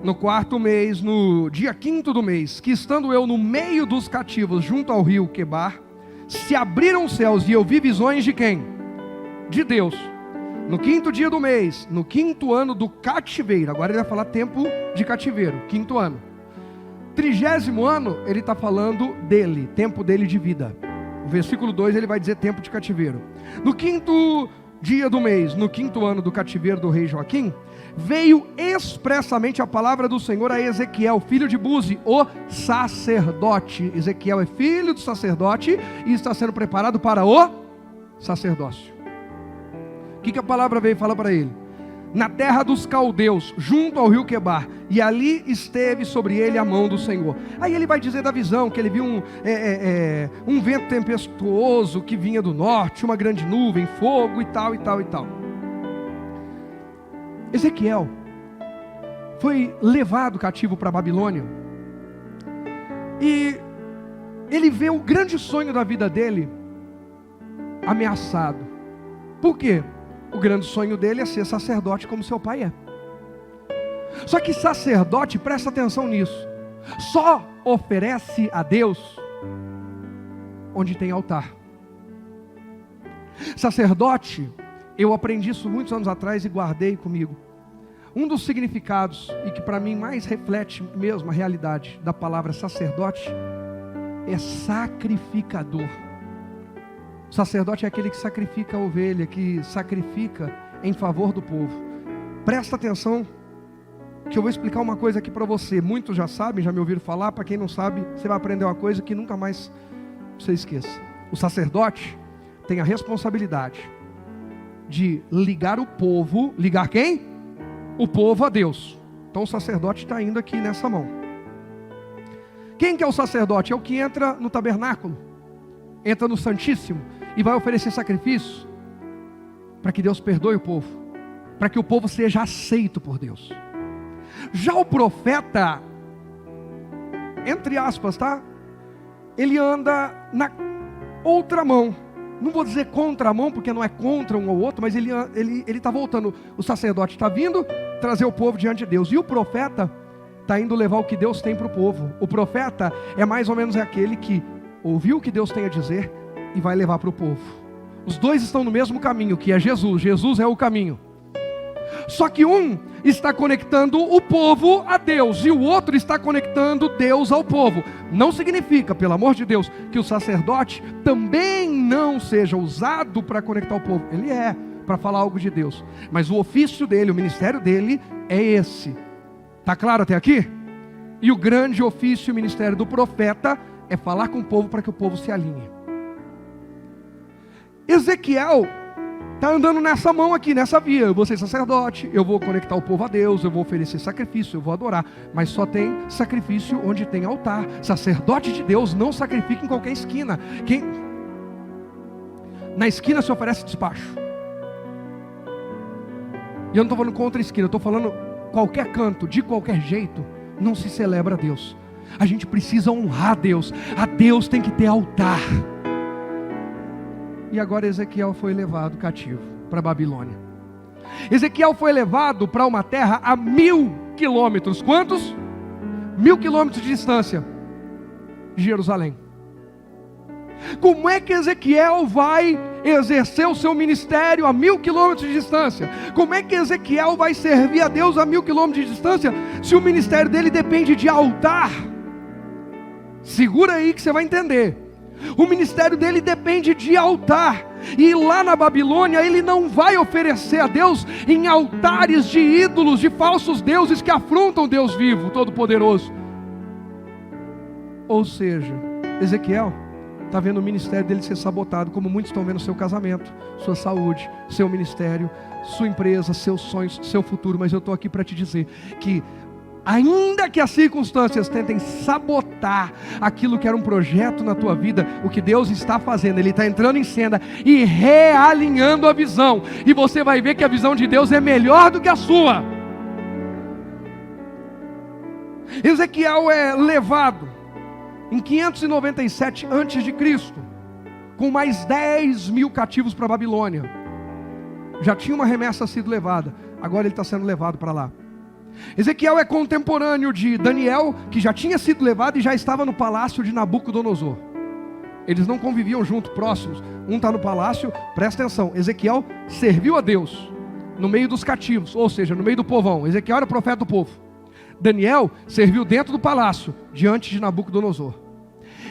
no 4º mês, no dia 5º do mês, que estando eu no meio dos cativos, junto ao rio Quebar, se abriram os céus, e eu vi visões de quem? De Deus. No 5º dia do mês, no 5º ano do cativeiro. Agora ele vai falar tempo de cativeiro, 5º ano. 30º ano, ele está falando dele, tempo dele de vida. O versículo 2 ele vai dizer tempo de cativeiro. No 5º dia do mês, no 5º ano do cativeiro do rei Joaquim, veio expressamente a palavra do Senhor a Ezequiel, filho de Buzi, o sacerdote. Ezequiel é filho do sacerdote e está sendo preparado para o sacerdócio. O que a palavra veio falar para ele? Na terra dos caldeus, junto ao rio Quebar, e ali esteve sobre ele a mão do Senhor. Aí ele vai dizer da visão, que ele viu um vento tempestuoso que vinha do norte, uma grande nuvem, fogo e tal, e tal, e tal. Ezequiel foi levado cativo para a Babilônia, e ele vê o grande sonho da vida dele ameaçado. Por quê? O grande sonho dele é ser sacerdote como seu pai é. Só que sacerdote, presta atenção nisso, só oferece a Deus onde tem altar. Sacerdote, eu aprendi isso muitos anos atrás e guardei comigo. Um dos significados, e que para mim mais reflete mesmo a realidade da palavra sacerdote, é sacrificador. O sacerdote é aquele que sacrifica a ovelha, que sacrifica em favor do povo. Presta atenção, que eu vou explicar uma coisa aqui para você. Muitos já sabem, já me ouviram falar. Para quem não sabe, você vai aprender uma coisa que nunca mais você esqueça. O sacerdote tem a responsabilidade de ligar o povo. Ligar quem? O povo a Deus. Então o sacerdote está indo aqui nessa mão. Quem que é o sacerdote? É o que entra no tabernáculo, entra no Santíssimo e vai oferecer sacrifício para que Deus perdoe o povo, para que o povo seja aceito por Deus. Já o profeta, entre aspas, tá? Ele anda na outra mão. Não vou dizer contra a mão, porque não é contra um ou outro, mas ele está voltando. O sacerdote está vindo trazer o povo diante de Deus, e o profeta está indo levar o que Deus tem para o povo. O profeta é mais ou menos aquele que ouviu o que Deus tem a dizer e vai levar para o povo. Os dois estão no mesmo caminho, que é Jesus. Jesus é o caminho. Só que um está conectando o povo a Deus, e o outro está conectando Deus ao povo. Não significa, pelo amor de Deus, que o sacerdote também não seja usado para conectar o povo. Ele é, para falar algo de Deus. Mas o ofício dele, o ministério dele é esse. Está claro até aqui? E o grande ofício e ministério do profeta é falar com o povo para que o povo se alinhe. Ezequiel está andando nessa mão aqui, nessa via. Eu vou ser sacerdote, eu vou conectar o povo a Deus, eu vou oferecer sacrifício, eu vou adorar. Mas só tem sacrifício onde tem altar. Sacerdote de Deus não sacrifica em qualquer esquina. Na esquina se oferece despacho. E eu não estou falando contra a esquina, eu estou falando qualquer canto, de qualquer jeito, não se celebra a Deus. A gente precisa honrar a Deus. A Deus tem que ter altar. E agora Ezequiel foi levado cativo para a Babilônia. Ezequiel foi levado para uma terra a 1000 quilômetros. Quantos? 1000 quilômetros de distância de Jerusalém. Como é que Ezequiel vai exercer o seu ministério a 1000 quilômetros de distância? Como é que Ezequiel vai servir a Deus a 1000 quilômetros de distância, se o ministério dele depende de altar? Segura aí que você vai entender. O ministério dele depende de altar. E lá na Babilônia ele não vai oferecer a Deus em altares de ídolos, de falsos deuses que afrontam Deus vivo, Todo-Poderoso. Ou seja, Ezequiel está vendo o ministério dele ser sabotado, como muitos estão vendo seu casamento, sua saúde, seu ministério, sua empresa, seus sonhos, seu futuro. Mas eu estou aqui para te dizer que ainda que as circunstâncias tentem sabotar aquilo que era um projeto na tua vida, o que Deus está fazendo, Ele está entrando em cena e realinhando a visão, e você vai ver que a visão de Deus é melhor do que a sua. Ezequiel é levado em 597 a.C., com mais 10.000 cativos para a Babilônia. Já tinha uma remessa sido levada, agora ele está sendo levado para lá. Ezequiel é contemporâneo de Daniel, que já tinha sido levado e já estava no palácio de Nabucodonosor. Eles não conviviam juntos, próximos. Um está no palácio, presta atenção, Ezequiel serviu a Deus no meio dos cativos, ou seja, no meio do povão. Ezequiel era profeta do povo. Daniel serviu dentro do palácio, diante de Nabucodonosor.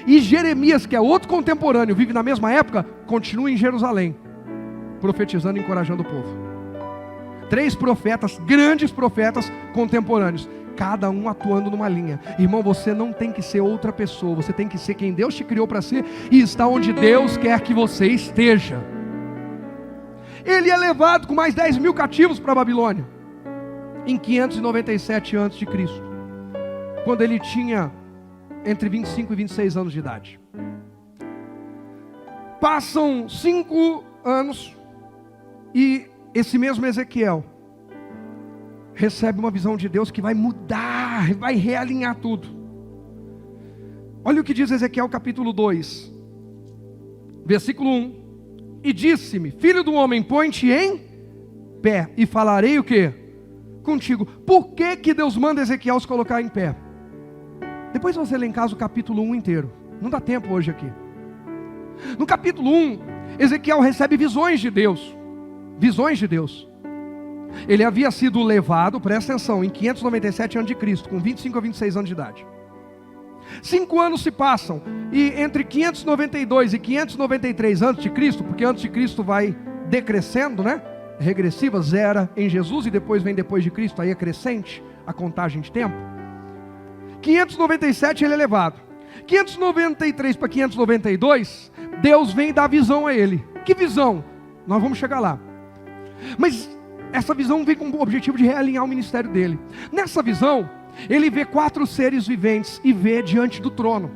E Jeremias, que é outro contemporâneo, vive na mesma época, continua em Jerusalém, profetizando e encorajando o povo. 3 profetas, grandes profetas contemporâneos, cada um atuando numa linha. Irmão, você não tem que ser outra pessoa, você tem que ser quem Deus te criou para ser, e está onde Deus quer que você esteja. Ele é levado com mais 10.000 cativos para a Babilônia, em 597 a.C., quando ele tinha entre 25 e 26 anos de idade. Passam 5 anos e esse mesmo Ezequiel recebe uma visão de Deus que vai mudar, vai realinhar tudo. Olha o que diz Ezequiel capítulo 2, versículo 1. E disse-me: filho do homem, põe-te em pé e falarei o quê? Contigo. Por que Deus manda Ezequiel se colocar em pé? Depois você lê em casa o capítulo 1 inteiro. Não dá tempo hoje aqui. No capítulo 1, Ezequiel recebe visões de Deus. Visões de Deus. Ele havia sido levado, presta atenção, em 597 a.C., com 25 a 26 anos de idade. 5 anos se passam, e entre 592 e 593 a.C., porque antes de Cristo vai decrescendo, né? Regressiva, zera em Jesus e depois vem depois de Cristo, aí é crescente a contagem de tempo. 597 ele é levado. 593 para 592, Deus vem dar visão a ele. Que visão? Nós vamos chegar lá. Mas essa visão vem com o objetivo de realinhar o ministério dele. Nessa visão, ele vê 4 seres viventes e vê diante do trono.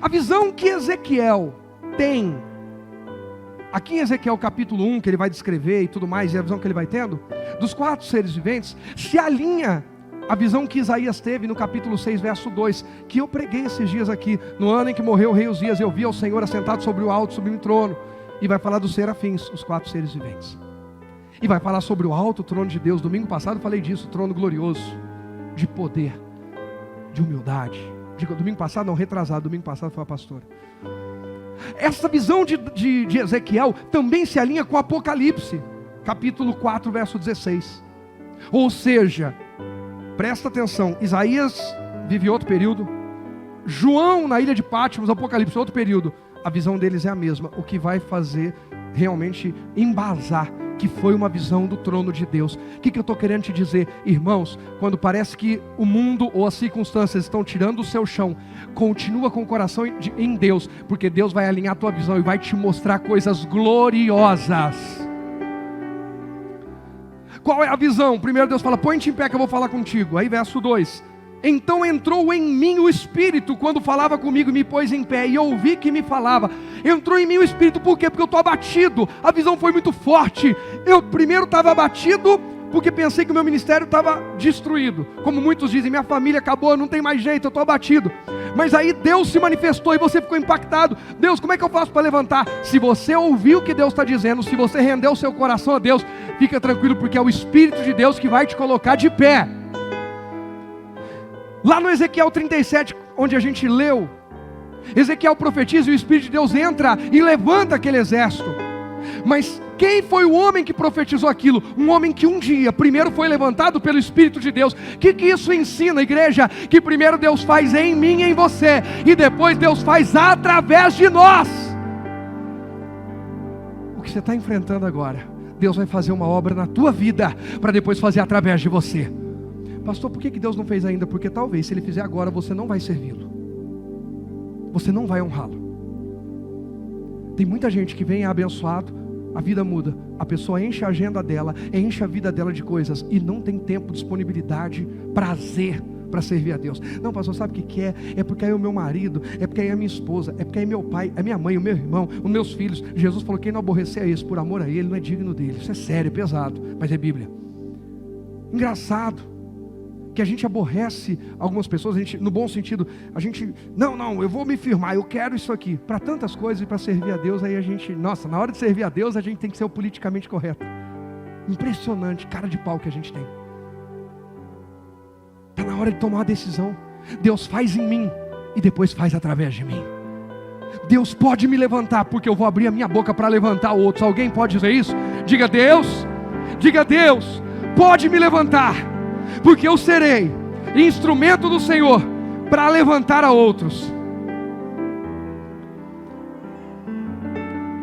A visão que Ezequiel tem, aqui em Ezequiel capítulo 1, que ele vai descrever e tudo mais, e a visão que ele vai tendo, dos 4 seres viventes, se alinha a visão que Isaías teve no capítulo 6, verso 2, que eu preguei esses dias aqui, no ano em que morreu o rei Uzias, eu vi ao Senhor assentado sobre o alto, sublime trono, e vai falar dos serafins, os 4 seres viventes. E vai falar sobre o alto trono de Deus. Domingo passado eu falei disso, trono glorioso, de poder, de humildade. Domingo passado não, retrasado, domingo passado foi a pastora. Essa visão de Ezequiel também se alinha com Apocalipse, capítulo 4, verso 16. Ou seja, presta atenção, Isaías vive outro período, João na ilha de Patmos, Apocalipse outro período. A visão deles é a mesma, o que vai fazer realmente embasar que foi uma visão do trono de Deus. O que eu estou querendo te dizer, irmãos? Quando parece que o mundo ou as circunstâncias estão tirando o seu chão, continua com o coração em Deus, porque Deus vai alinhar a tua visão e vai te mostrar coisas gloriosas. Qual é a visão? Primeiro Deus fala: põe-te em pé que eu vou falar contigo. Aí verso 2: então entrou em mim o Espírito, quando falava comigo, me pôs em pé, e ouvi que me falava. Entrou em mim o Espírito, por quê? Porque eu estou abatido, a visão foi muito forte. Eu primeiro estava abatido, porque pensei que o meu ministério estava destruído. Como muitos dizem, minha família acabou, não tem mais jeito, eu estou abatido. Mas aí Deus se manifestou e você ficou impactado. Deus, como é que eu faço para levantar? Se você ouviu o que Deus está dizendo, se você rendeu o seu coração a Deus, fica tranquilo, porque é o Espírito de Deus que vai te colocar de pé. Lá no Ezequiel 37, onde a gente leu, Ezequiel profetiza e o Espírito de Deus entra e levanta aquele exército. Mas quem foi o homem que profetizou aquilo? Um homem que um dia, primeiro foi levantado pelo Espírito de Deus. O que isso ensina, igreja? Que primeiro Deus faz em mim e em você, e depois Deus faz através de nós. O que você está enfrentando agora, Deus vai fazer uma obra na tua vida, para depois fazer através de você. Pastor, por que Deus não fez ainda? Porque talvez se Ele fizer agora, você não vai servi-lo, você não vai honrá-lo. Tem muita gente que vem abençoado, a vida muda, a pessoa enche a agenda dela, enche a vida dela de coisas, e não tem tempo, disponibilidade, prazer para servir a Deus. Não, pastor, sabe o que é? É porque aí é o meu marido, é porque aí é a minha esposa, é porque aí é meu pai, é minha mãe, o meu irmão, os meus filhos. Jesus falou: quem não aborrecer a esse por amor a ele, não é digno dele. Isso é sério, é pesado, mas é Bíblia. Engraçado que a gente aborrece algumas pessoas, a gente, no bom sentido, a gente, não, eu vou me firmar, eu quero isso aqui, para tantas coisas e para servir a Deus. Aí a gente, nossa, na hora de servir a Deus, a gente tem que ser o politicamente correto. Impressionante, cara de pau que a gente tem. Está na hora de tomar uma decisão. Deus faz em mim e depois faz através de mim. Deus pode me levantar, porque eu vou abrir a minha boca para levantar outros. Alguém pode dizer isso? Diga: Deus, pode me levantar, porque eu serei instrumento do Senhor para levantar a outros.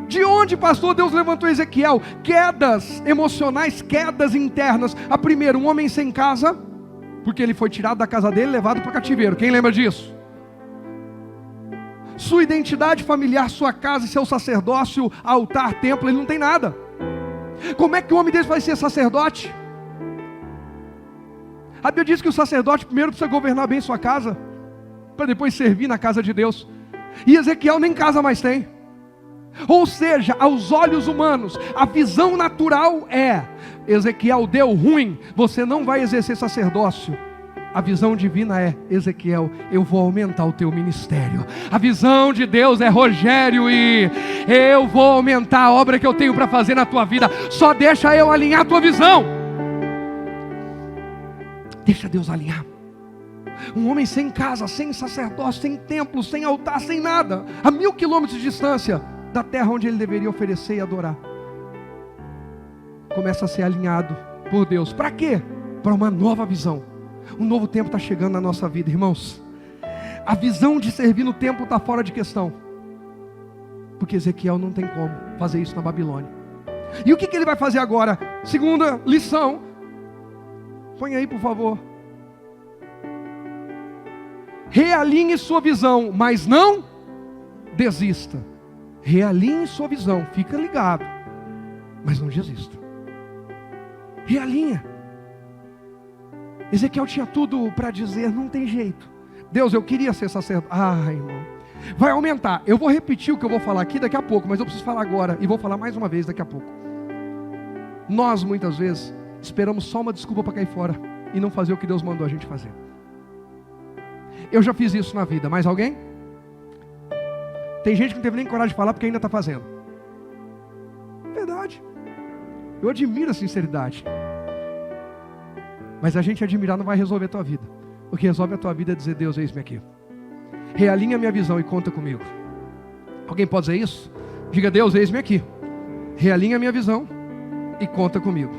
De onde, pastor, Deus levantou Ezequiel? Quedas emocionais, quedas internas. A primeira, um homem sem casa, porque ele foi tirado da casa dele, levado para o cativeiro. Quem lembra disso? Sua identidade familiar, sua casa, seu sacerdócio, altar, templo, ele não tem nada. Como é que um homem desse vai ser sacerdote? A Bíblia diz que o sacerdote primeiro precisa governar bem sua casa, para depois servir na casa de Deus. E Ezequiel nem casa mais tem. Ou seja, aos olhos humanos, a visão natural é: Ezequiel, deu ruim, você não vai exercer sacerdócio. A visão divina é: Ezequiel, eu vou aumentar o teu ministério. A visão de Deus é: Rogério, e eu vou aumentar a obra que eu tenho para fazer na tua vida. Só deixa eu alinhar a tua visão. Deixa Deus alinhar. Um homem sem casa, sem sacerdócio, sem templo, sem altar, sem nada, a 1000 quilômetros de distância da terra onde ele deveria oferecer e adorar, começa a ser alinhado por Deus. Para quê? Para uma nova visão. Um novo tempo está chegando na nossa vida, irmãos. A visão de servir no templo está fora de questão, porque Ezequiel não tem como fazer isso na Babilônia. E o que ele vai fazer agora? Segunda lição, põe aí por favor. Realinhe sua visão, mas não desista. Realinhe sua visão, fica ligado, mas não desista. Realinha. Ezequiel tinha tudo para dizer: não tem jeito, Deus, eu queria ser sacerdote. Irmão, vai aumentar. Eu vou repetir o que eu vou falar aqui daqui a pouco, mas eu preciso falar agora, e vou falar mais uma vez daqui a pouco. Nós muitas vezes esperamos só uma desculpa para cair fora e não fazer o que Deus mandou a gente fazer. Eu já fiz isso na vida. Mais alguém? Tem gente que não teve nem coragem de falar porque ainda está fazendo. Verdade. Eu admiro a sinceridade. Mas a gente admirar não vai resolver a tua vida. O que resolve a tua vida é dizer: Deus, eis-me aqui. Realinha a minha visão e conta comigo. Alguém pode dizer isso? Diga: Deus, eis-me aqui. Realinha a minha visão e conta comigo.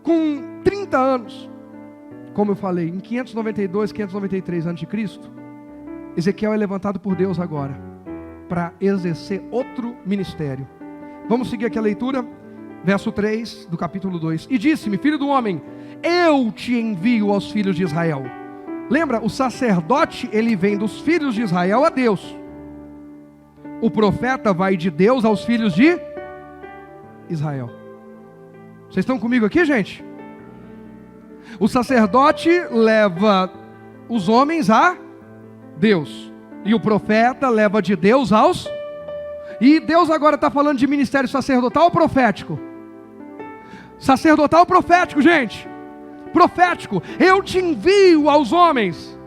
Com 30 anos, como eu falei, em 592, 593 a.C., Ezequiel é levantado por Deus agora para exercer outro ministério. Vamos seguir aqui a leitura, verso 3 do capítulo 2. E disse-me: filho do homem, eu te envio aos filhos de Israel. Lembra, o sacerdote, ele vem dos filhos de Israel a Deus. O profeta vai de Deus aos filhos de Israel. Vocês estão comigo aqui, gente? O sacerdote leva os homens a Deus, e o profeta leva de Deus aos... E Deus agora está falando de ministério sacerdotal ou profético? Sacerdotal ou profético, gente? Profético. Eu te envio aos homens.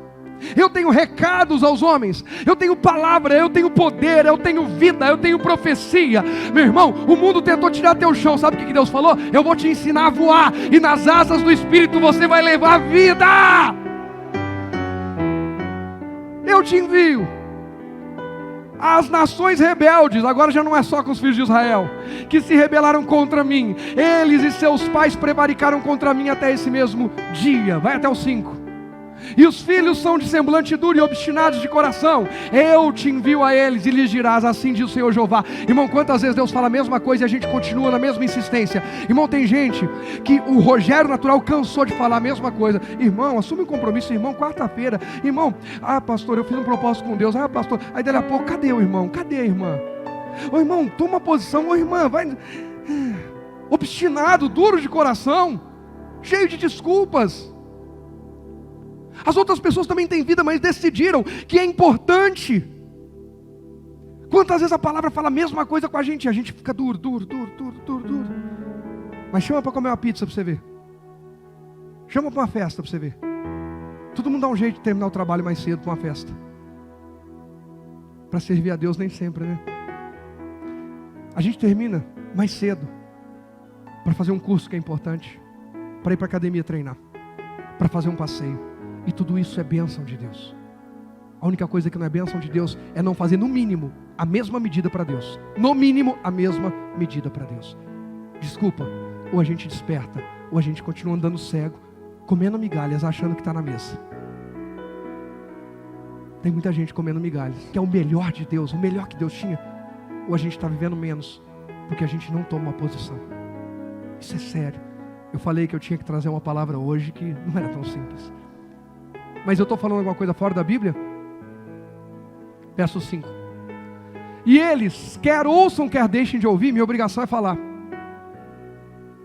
Eu tenho recados aos homens. Eu tenho palavra, eu tenho poder, eu tenho vida, eu tenho profecia. Meu irmão, o mundo tentou tirar teu chão. Sabe o que Deus falou? Eu vou te ensinar a voar, e nas asas do Espírito você vai levar vida. Eu te envio. As nações rebeldes, agora já não é só com os filhos de Israel, que se rebelaram contra mim, eles e seus pais prevaricaram contra mim até esse mesmo dia. Vai até o 5. E os filhos são de semblante duro e obstinados de coração. Eu te envio a eles e lhes dirás: assim diz o Senhor Jeová. Irmão, quantas vezes Deus fala a mesma coisa e a gente continua na mesma insistência? Irmão, tem gente que o Rogério natural cansou de falar a mesma coisa. Irmão, assume um compromisso, irmão, quarta-feira. Irmão, pastor, eu fiz um propósito com Deus. Pastor, aí dali a pouco, cadê o irmão? Cadê a irmã? Ô irmão, toma posição. Ô irmã, vai. Obstinado, duro de coração, cheio de desculpas. As outras pessoas também têm vida, mas decidiram que é importante. Quantas vezes a palavra fala a mesma coisa com a gente e a gente fica duro. Mas chama para comer uma pizza para você ver. Chama para uma festa para você ver. Todo mundo dá um jeito de terminar o trabalho mais cedo para uma festa. Para servir a Deus nem sempre, né? A gente termina mais cedo para fazer um curso que é importante, para ir para a academia treinar, para fazer um passeio. E tudo isso é bênção de Deus. A única coisa que não é bênção de Deus é não fazer no mínimo a mesma medida para Deus. No mínimo a mesma medida para Deus. Desculpa, ou a gente desperta, ou a gente continua andando cego, comendo migalhas, achando que está na mesa. Tem muita gente comendo migalhas, que é o melhor de Deus, o melhor que Deus tinha. Ou a gente está vivendo menos, porque a gente não toma uma posição. Isso é sério. Eu falei que eu tinha que trazer uma palavra hoje que não era tão simples. Mas eu estou falando alguma coisa fora da Bíblia? Verso 5. E eles, quer ouçam, quer deixem de ouvir, minha obrigação é falar.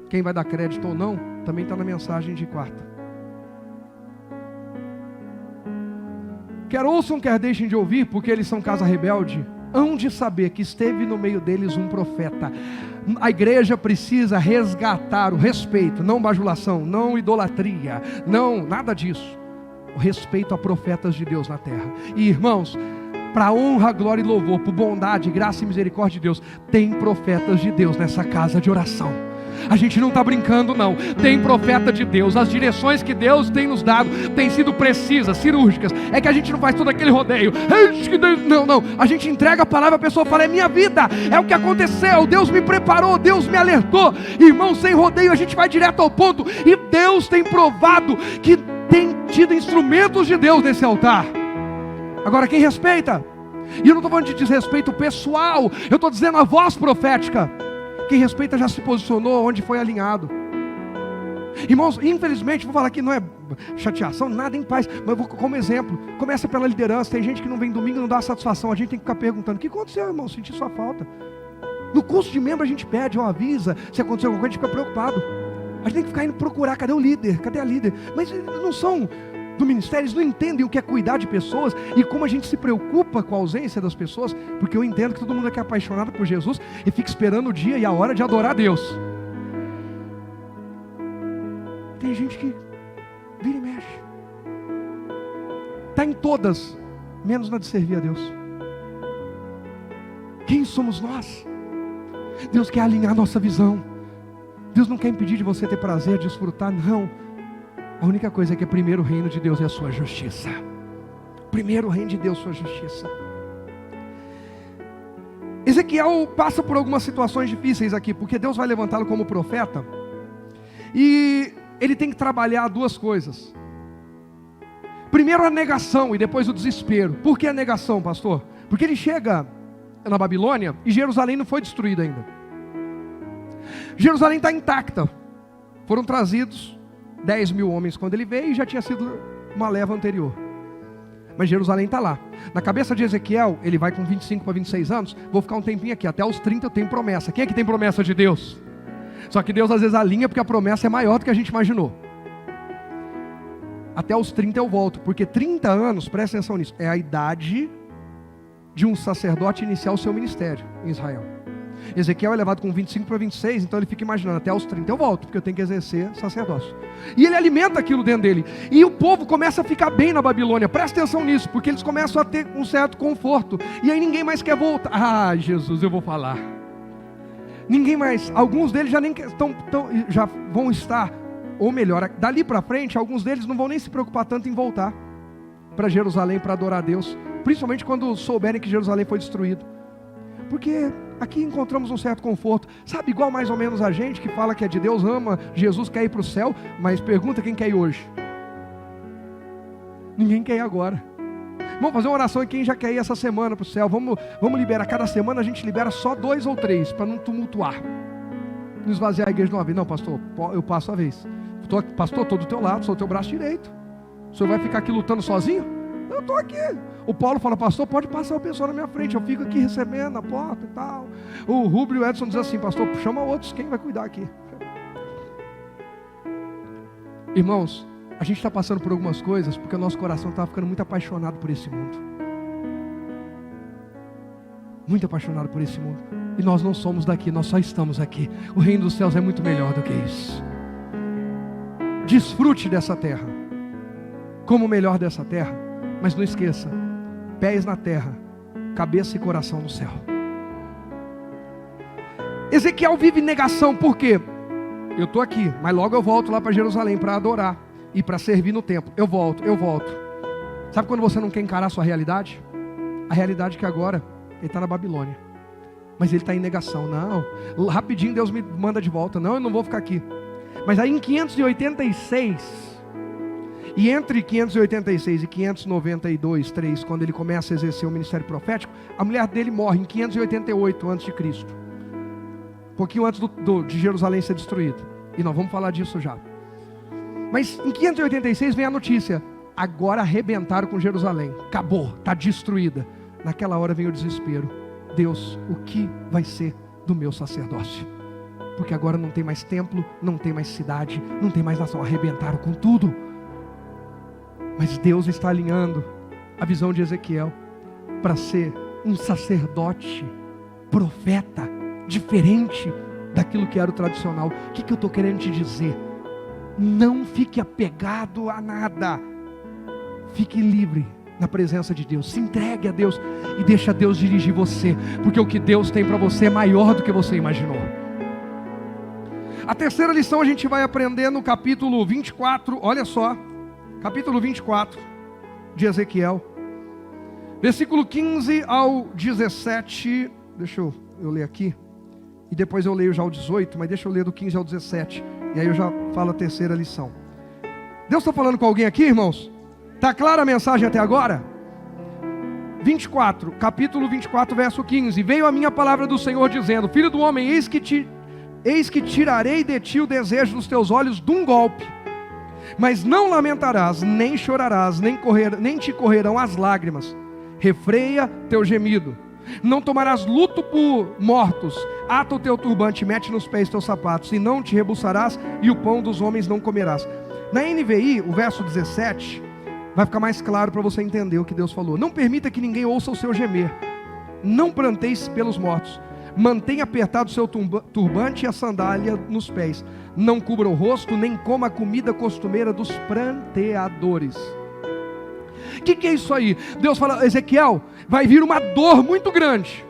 Quem vai dar crédito ou não, também está na mensagem de quarta. Quer ouçam, quer deixem de ouvir, porque eles são casa rebelde, hão de saber que esteve no meio deles um profeta. A igreja precisa resgatar o respeito, não bajulação, não idolatria, não, nada disso. O respeito a profetas de Deus na terra. E irmãos, para honra, glória e louvor, por bondade, graça e misericórdia de Deus, tem profetas de Deus nessa casa de oração. A gente não está brincando não, tem profeta de Deus. As direções que Deus tem nos dado têm sido precisas, cirúrgicas. É que a gente não faz todo aquele rodeio. Não, a gente entrega a palavra, a pessoa fala: é minha vida, é o que aconteceu, Deus me preparou, Deus me alertou. Irmão, sem rodeio, a gente vai direto ao ponto. E Deus tem provado que tem tido instrumentos de Deus nesse altar. Agora, quem respeita? E eu não estou falando de desrespeito pessoal, eu estou dizendo a voz profética. Quem respeita já se posicionou onde foi alinhado. Irmãos, infelizmente, vou falar que não é chateação, nada em paz, mas vou como exemplo. Começa pela liderança. Tem gente que não vem domingo e não dá satisfação. A gente tem que ficar perguntando: o que aconteceu, irmão? Senti sua falta. No curso de membro a gente pede, avisa. Se aconteceu alguma coisa, a gente fica preocupado. A gente tem que ficar indo procurar: cadê o líder? Cadê a líder? Mas eles não são do ministério, eles não entendem o que é cuidar de pessoas e como a gente se preocupa com a ausência das pessoas. Porque eu entendo que todo mundo aqui é apaixonado por Jesus e fica esperando o dia e a hora de adorar a Deus. Tem gente que vira e mexe, está em todas, menos na de servir a Deus. Quem somos nós? Deus quer alinhar a nossa visão. Deus não quer impedir de você ter prazer, desfrutar, não. A única coisa é que primeiro o reino de Deus é a sua justiça. Primeiro o reino de Deus, sua justiça. Ezequiel passa por algumas situações difíceis aqui, porque Deus vai levantá-lo como profeta, e ele tem que trabalhar duas coisas. Primeiro a negação e depois o desespero. Por que a negação, pastor? Porque ele chega na Babilônia e Jerusalém não foi destruída ainda. Jerusalém está intacta. Foram trazidos 10 mil homens quando ele veio, e já tinha sido uma leva anterior. Mas Jerusalém está lá. Na cabeça de Ezequiel, ele vai com 25 para 26 anos. Vou ficar um tempinho aqui, até os 30 eu tenho promessa. Quem é que tem promessa de Deus? Só que Deus às vezes alinha, porque a promessa é maior do que a gente imaginou. Até os 30 eu volto, porque 30 anos, presta atenção nisso, é a idade de um sacerdote iniciar o seu ministério em Israel. Ezequiel é levado com 25 para 26, então ele fica imaginando: até os 30 eu volto, porque eu tenho que exercer sacerdócio. E ele alimenta aquilo dentro dele. E o povo começa a ficar bem na Babilônia. Presta atenção nisso, porque eles começam a ter um certo conforto. E aí ninguém mais quer voltar. Ah, Jesus, eu vou falar. Ninguém mais, alguns deles já nem já vão estar, ou melhor, dali para frente, alguns deles não vão nem se preocupar tanto em voltar para Jerusalém para adorar a Deus, principalmente quando souberem que Jerusalém foi destruído. Porque aqui encontramos um certo conforto. Sabe, igual mais ou menos a gente que fala que é de Deus, ama Jesus, quer ir para o céu, mas pergunta quem quer ir hoje. Ninguém quer ir agora. Vamos fazer uma oração aqui, quem já quer ir essa semana para o céu. Vamos liberar, cada semana a gente libera só 2 ou 3, para não tumultuar. Não esvaziar a igreja de uma vez. Não, pastor, eu passo a vez. Pastor, estou do teu lado, sou o teu braço direito. O senhor vai ficar aqui lutando sozinho? Eu estou aqui. O Paulo fala, pastor, pode passar o pessoal na minha frente, eu fico aqui recebendo na porta e tal. O Rubio e o Edson dizem assim, pastor, chama outros, quem vai cuidar aqui? Irmãos, a gente está passando por algumas coisas porque o nosso coração estava ficando muito apaixonado por esse mundo. Muito apaixonado por esse mundo. E nós não somos daqui, nós só estamos aqui. O reino dos céus é muito melhor do que isso. Desfrute dessa terra, como o melhor dessa terra, mas não esqueça, pés na terra, cabeça e coração no céu. Ezequiel vive negação, por quê? Eu estou aqui, mas logo eu volto lá para Jerusalém para adorar e para servir no templo. Eu volto. Sabe quando você não quer encarar a sua realidade? A realidade que agora ele está na Babilônia, mas ele está em negação. Não, rapidinho Deus me manda de volta. Não, eu não vou ficar aqui. Mas aí em 586, e entre 586 e 592, 3, quando ele começa a exercer o ministério profético, a mulher dele morre em 588 a.C., um pouquinho antes de Jerusalém ser destruída. E nós vamos falar disso já. Mas em 586 vem a notícia, agora arrebentaram com Jerusalém, acabou, está destruída. Naquela hora vem o desespero. Deus, o que vai ser do meu sacerdócio? Porque agora não tem mais templo, não tem mais cidade, não tem mais nação, arrebentaram com tudo. Mas Deus está alinhando a visão de Ezequiel para ser um sacerdote, profeta, diferente daquilo que era o tradicional. O que eu estou querendo te dizer? Não fique apegado a nada, fique livre na presença de Deus, se entregue a Deus e deixa Deus dirigir você, porque o que Deus tem para você é maior do que você imaginou. A terceira lição a gente vai aprender no capítulo 24, olha só, capítulo 24 de Ezequiel, versículo 15 ao 17, deixa eu ler aqui, e depois eu leio já o 18, mas deixa eu ler do 15 ao 17, e aí eu já falo a terceira lição. Deus está falando com alguém aqui, irmãos? Está clara a mensagem até agora? 24, capítulo 24, verso 15, veio a minha palavra do Senhor dizendo, filho do homem, eis que tirarei de ti o desejo dos teus olhos de um golpe, mas não lamentarás, nem chorarás, nem te correrão as lágrimas, refreia teu gemido, não tomarás luto por mortos, ata o teu turbante, mete nos pés teus sapatos, e não te rebuçarás, e o pão dos homens não comerás. Na NVI, o verso 17, vai ficar mais claro para você entender o que Deus falou. Não permita que ninguém ouça o seu gemer, não pranteis pelos mortos, mantenha apertado o seu turbante e a sandália nos pés, não cubra o rosto, nem coma a comida costumeira dos pranteadores. O que é isso aí? Deus fala, Ezequiel, vai vir uma dor muito grande,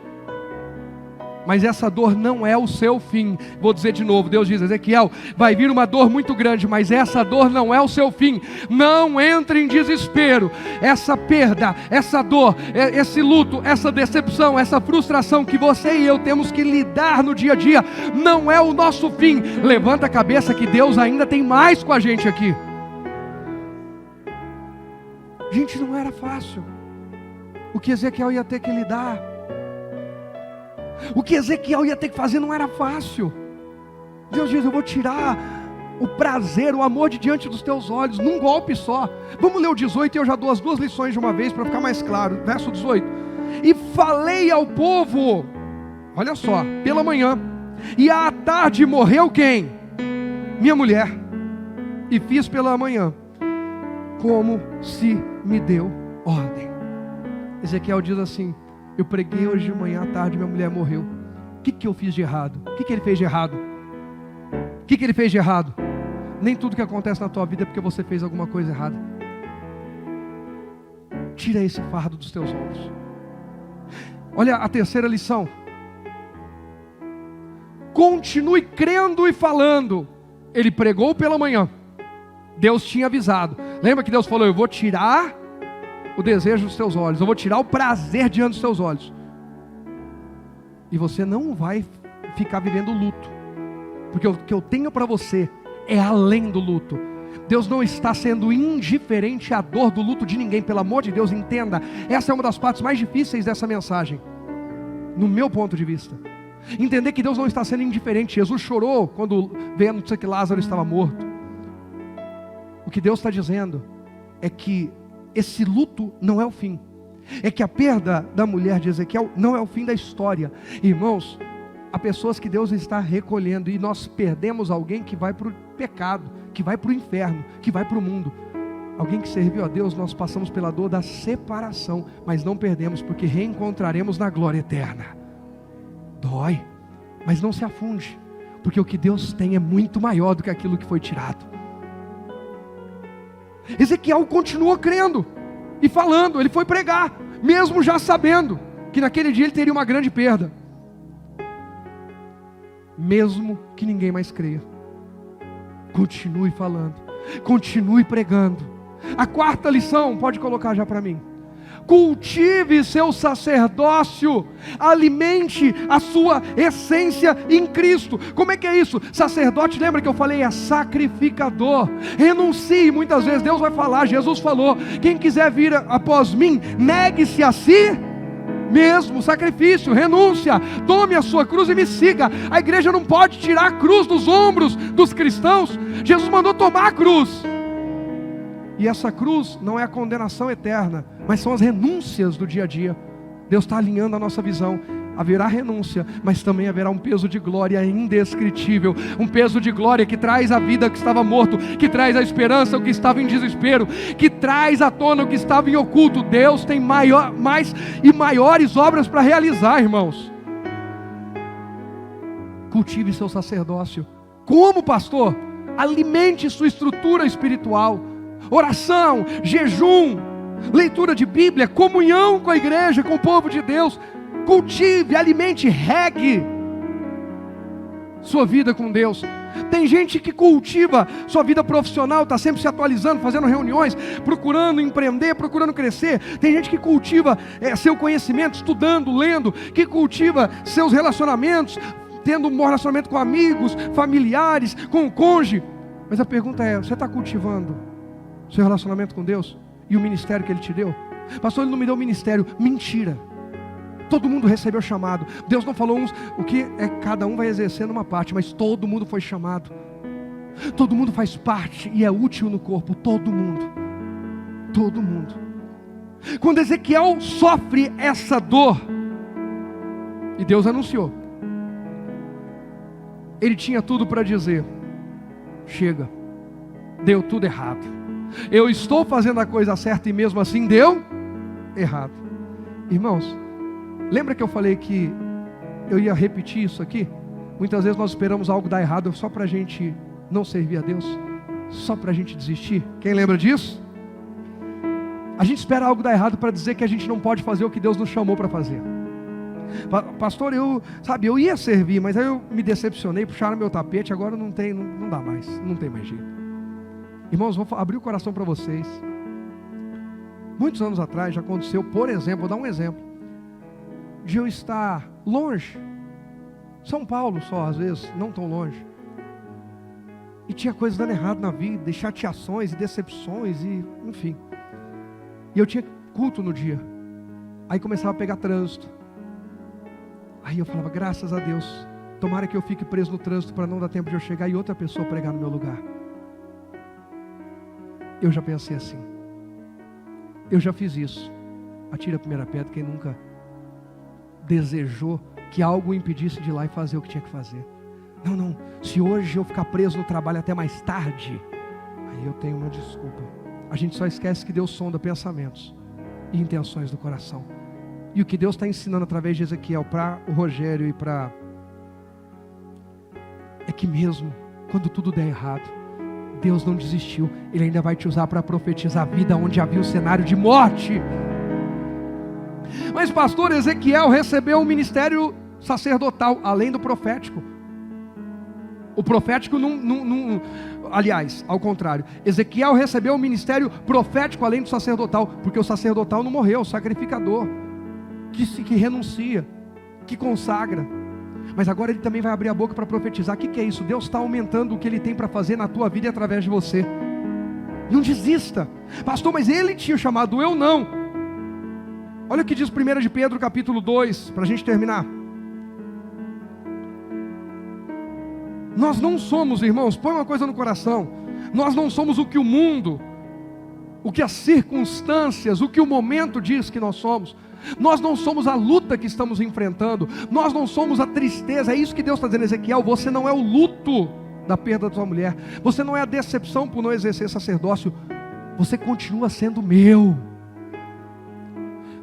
mas essa dor não é o seu fim. Vou dizer de novo, Deus diz, Ezequiel, vai vir uma dor muito grande, mas essa dor não é o seu fim. Não entre em desespero. Essa perda, essa dor, esse luto, essa decepção, essa frustração que você e eu temos que lidar no dia a dia, não é o nosso fim. Levanta a cabeça que Deus ainda tem mais com a gente aqui. Gente, não era fácil o que Ezequiel ia ter que lidar. O que Ezequiel ia ter que fazer não era fácil. Deus diz, eu vou tirar o prazer, o amor de diante dos teus olhos, num golpe só. Vamos ler o 18 e eu já dou as 2 lições de uma vez para ficar mais claro. Verso 18. E falei ao povo, olha só, pela manhã, e à tarde morreu quem? Minha mulher. E fiz pela manhã, como se me deu ordem. Ezequiel diz assim, eu preguei hoje de manhã, à tarde minha mulher morreu. O que eu fiz de errado? O que ele fez de errado? O que ele fez de errado? Nem tudo que acontece na tua vida é porque você fez alguma coisa errada. Tira esse fardo dos teus ombros. Olha a terceira lição. Continue crendo e falando. Ele pregou pela manhã. Deus tinha avisado. Lembra que Deus falou, eu vou tirar o desejo dos teus olhos, eu vou tirar o prazer diante dos teus olhos. E você não vai ficar vivendo luto, porque o que eu tenho para você é além do luto. Deus não está sendo indiferente à dor do luto de ninguém, pelo amor de Deus, entenda. Essa é uma das partes mais difíceis dessa mensagem, no meu ponto de vista. Entender que Deus não está sendo indiferente. Jesus chorou quando vendo que Lázaro estava morto. O que Deus está dizendo é que esse luto não é o fim. É que a perda da mulher de Ezequiel não é o fim da história. Irmãos, há pessoas que Deus está recolhendo, e nós perdemos alguém que vai para o pecado, que vai para o inferno, que vai para o mundo. Alguém que serviu a Deus, nós passamos pela dor da separação, mas não perdemos, porque reencontraremos na glória eterna. Dói, mas não se afunde, porque o que Deus tem é muito maior do que aquilo que foi tirado. Ezequiel continuou crendo e falando, ele foi pregar, mesmo já sabendo que naquele dia ele teria uma grande perda, mesmo que ninguém mais creia. Continue falando, continue pregando. A quarta lição, pode colocar já para mim: cultive seu sacerdócio, alimente a sua essência em Cristo. Como é que é isso? Sacerdote, lembra que eu falei, é sacrificador. Renuncie. Muitas vezes Deus vai falar, Jesus falou: quem quiser vir após mim, negue-se a si mesmo, sacrifício, renúncia, tome a sua cruz e me siga. A igreja não pode tirar a cruz dos ombros dos cristãos. Jesus mandou tomar a cruz, e essa cruz não é a condenação eterna, mas são as renúncias do dia a dia. Deus está alinhando a nossa visão. Haverá renúncia, mas também haverá um peso de glória indescritível, um peso de glória que traz a vida que estava morto, que traz a esperança o que estava em desespero, que traz à tona o que estava em oculto. Deus tem mais e maiores obras para realizar, irmãos. Cultive seu sacerdócio. Como, pastor? Alimente sua estrutura espiritual. Oração, jejum, leitura de Bíblia, comunhão com a igreja, com o povo de Deus. Cultive, alimente, regue sua vida com Deus. Tem gente que cultiva sua vida profissional, está sempre se atualizando, fazendo reuniões, procurando empreender, procurando crescer. Tem gente que cultiva seu conhecimento, estudando, lendo, que cultiva seus relacionamentos, tendo um bom relacionamento com amigos, familiares, com o cônjuge. Mas a pergunta é: você está cultivando seu relacionamento com Deus e o ministério que Ele te deu? Pastor, Ele não me deu ministério. Mentira. Todo mundo recebeu chamado. Deus não falou o que é, cada um vai exercer numa parte, mas todo mundo foi chamado. Todo mundo faz parte e é útil no corpo. Todo mundo. Todo mundo. Quando Ezequiel sofre essa dor, e Deus anunciou, ele tinha tudo para dizer: chega, deu tudo errado. Eu estou fazendo a coisa certa e mesmo assim deu errado. Irmãos, lembra que eu falei que eu ia repetir isso aqui? Muitas vezes nós esperamos algo dar errado só para a gente não servir a Deus, só para a gente desistir. Quem lembra disso? A gente espera algo dar errado para dizer que a gente não pode fazer o que Deus nos chamou para fazer. Pastor, eu ia servir, mas aí eu me decepcionei, puxaram meu tapete, agora não dá mais, não tem mais jeito. Irmãos, vou abrir o coração para vocês. Muitos anos atrás já aconteceu, por exemplo, vou dar um exemplo, de eu estar longe, São Paulo só, às vezes, não tão longe, e tinha coisas dando errado na vida, e chateações, e decepções, e enfim, e eu tinha culto no dia, aí começava a pegar trânsito, aí eu falava: graças a Deus, tomara que eu fique preso no trânsito para não dar tempo de eu chegar e outra pessoa pregar no meu lugar. Eu já pensei assim, eu já fiz isso. Atira a primeira pedra quem nunca desejou que algo o impedisse de ir lá e fazer o que tinha que fazer. Não, se hoje eu ficar preso no trabalho até mais tarde, aí eu tenho uma desculpa. A gente só esquece que Deus sonda pensamentos e intenções do coração. E o que Deus está ensinando através de Ezequiel para o Rogério e para... é que mesmo quando tudo der errado, Deus não desistiu. Ele ainda vai te usar para profetizar a vida onde havia um cenário de morte. Mas pastor, Ezequiel recebeu um ministério sacerdotal, além do profético. O profético aliás, ao contrário, Ezequiel recebeu o ministério profético além do sacerdotal, porque o sacerdotal não morreu, o sacrificador, que renuncia, que consagra. Mas agora ele também vai abrir a boca para profetizar. O que é isso? Deus está aumentando o que Ele tem para fazer na tua vida e através de você. Não desista. Pastor, mas Ele tinha chamado, eu não. Olha o que diz 1 de Pedro capítulo 2, para a gente terminar. Nós não somos, irmãos, põe uma coisa no coração, nós não somos o que o mundo, o que as circunstâncias, o que o momento diz que nós somos. Nós não somos a luta que estamos enfrentando, nós não somos a tristeza. É isso que Deus está dizendo, Ezequiel, você não é o luto da perda da sua mulher, você não é a decepção por não exercer sacerdócio, você continua sendo meu.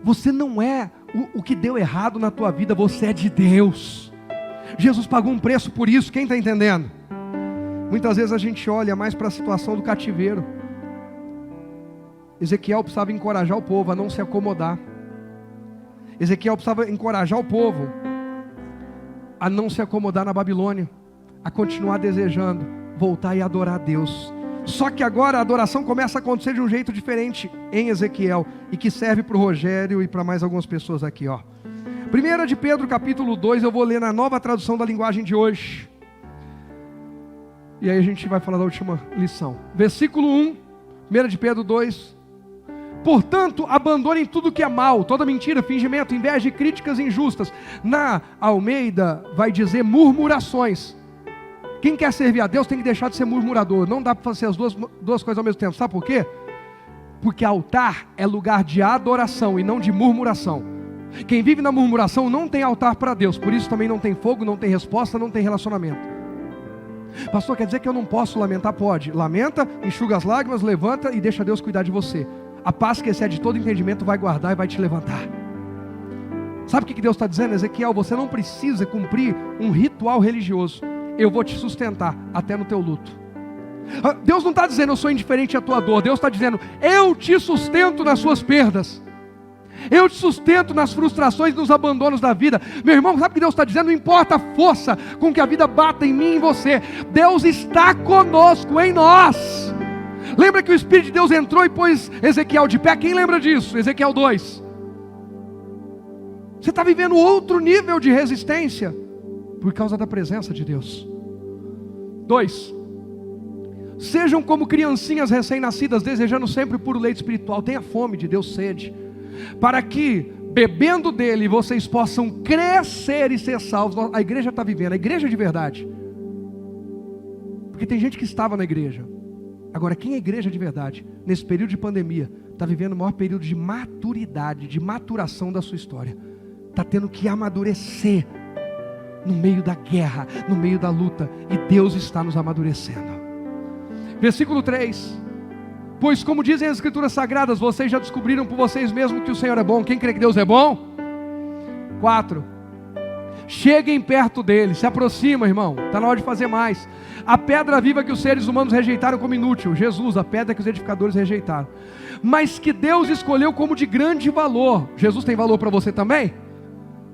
Você não é o que deu errado na tua vida, você é de Deus. Jesus pagou um preço por isso, quem está entendendo? Muitas vezes a gente olha mais para a situação do cativeiro. Ezequiel precisava encorajar o povo a não se acomodar. Ezequiel precisava encorajar o povo a não se acomodar na Babilônia, a continuar desejando voltar e adorar a Deus. Só que agora a adoração começa a acontecer de um jeito diferente em Ezequiel, e que serve para o Rogério e para mais algumas pessoas aqui, ó. 1 de Pedro capítulo 2, eu vou ler na nova tradução da linguagem de hoje, e aí a gente vai falar da última lição. Versículo 1, 1 de Pedro 2. Portanto, abandonem tudo que é mal, toda mentira, fingimento, inveja e críticas injustas. Na Almeida vai dizer murmurações. Quem quer servir a Deus tem que deixar de ser murmurador. Não dá para fazer as duas coisas ao mesmo tempo. Sabe por quê? Porque altar é lugar de adoração e não de murmuração. Quem vive na murmuração não tem altar para Deus. Por isso também não tem fogo, não tem resposta, não tem relacionamento. Pastor, quer dizer que eu não posso lamentar? Pode. Lamenta, enxuga as lágrimas, levanta e deixa Deus cuidar de você. A paz que excede todo entendimento vai guardar e vai te levantar. Sabe o que Deus está dizendo? Ezequiel, você não precisa cumprir um ritual religioso. Eu vou te sustentar até no teu luto. Deus não está dizendo eu sou indiferente à tua dor. Deus está dizendo eu te sustento nas suas perdas. Eu te sustento nas frustrações, nos abandonos da vida. Meu irmão, sabe o que Deus está dizendo? Não importa a força com que a vida bata em mim e em você, Deus está conosco, em nós. Lembra que o Espírito de Deus entrou e pôs Ezequiel de pé? Quem lembra disso? Ezequiel 2. Você está vivendo outro nível de resistência por causa da presença de Deus. 2. Sejam como criancinhas recém-nascidas, desejando sempre puro leite espiritual. Tenha fome de Deus, sede, para que, bebendo dele, vocês possam crescer e ser salvos. A igreja está vivendo, a igreja de verdade. Porque tem gente que estava na igreja. Agora, quem é igreja de verdade, nesse período de pandemia, está vivendo o maior período de maturidade, de maturação da sua história. Está tendo que amadurecer no meio da guerra, no meio da luta, e Deus está nos amadurecendo. Versículo 3. Pois como dizem as escrituras sagradas, vocês já descobriram por vocês mesmos que o Senhor é bom. Quem crê que Deus é bom? 4. Cheguem perto dele, se aproxima, irmão, está na hora de fazer mais. A pedra viva que os seres humanos rejeitaram como inútil, Jesus, a pedra que os edificadores rejeitaram, mas que Deus escolheu como de grande valor. Jesus tem valor para você também?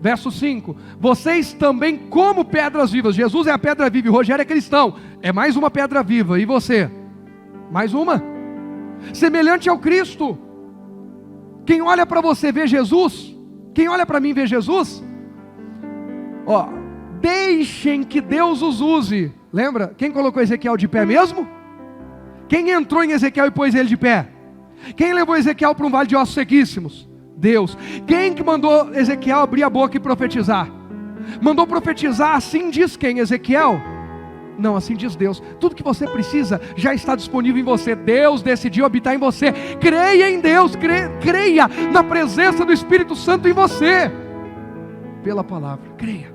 Verso 5, vocês também como pedras vivas. Jesus é a pedra viva, e o Rogério é cristão, é mais uma pedra viva. E você? Mais uma? Semelhante ao Cristo. Quem olha para você vê Jesus? Quem olha para mim vê Jesus? Ó, deixem que Deus os use. Lembra? Quem colocou Ezequiel de pé mesmo? Quem entrou em Ezequiel e pôs ele de pé? Quem levou Ezequiel para um vale de ossos sequíssimos? Deus. Quem que mandou Ezequiel abrir a boca e profetizar? Mandou profetizar, assim diz quem? Ezequiel? Não, assim diz Deus. Tudo que você precisa já está disponível em você. Deus decidiu habitar em você. Creia em Deus, creia na presença do Espírito Santo em você. Pela palavra, creia.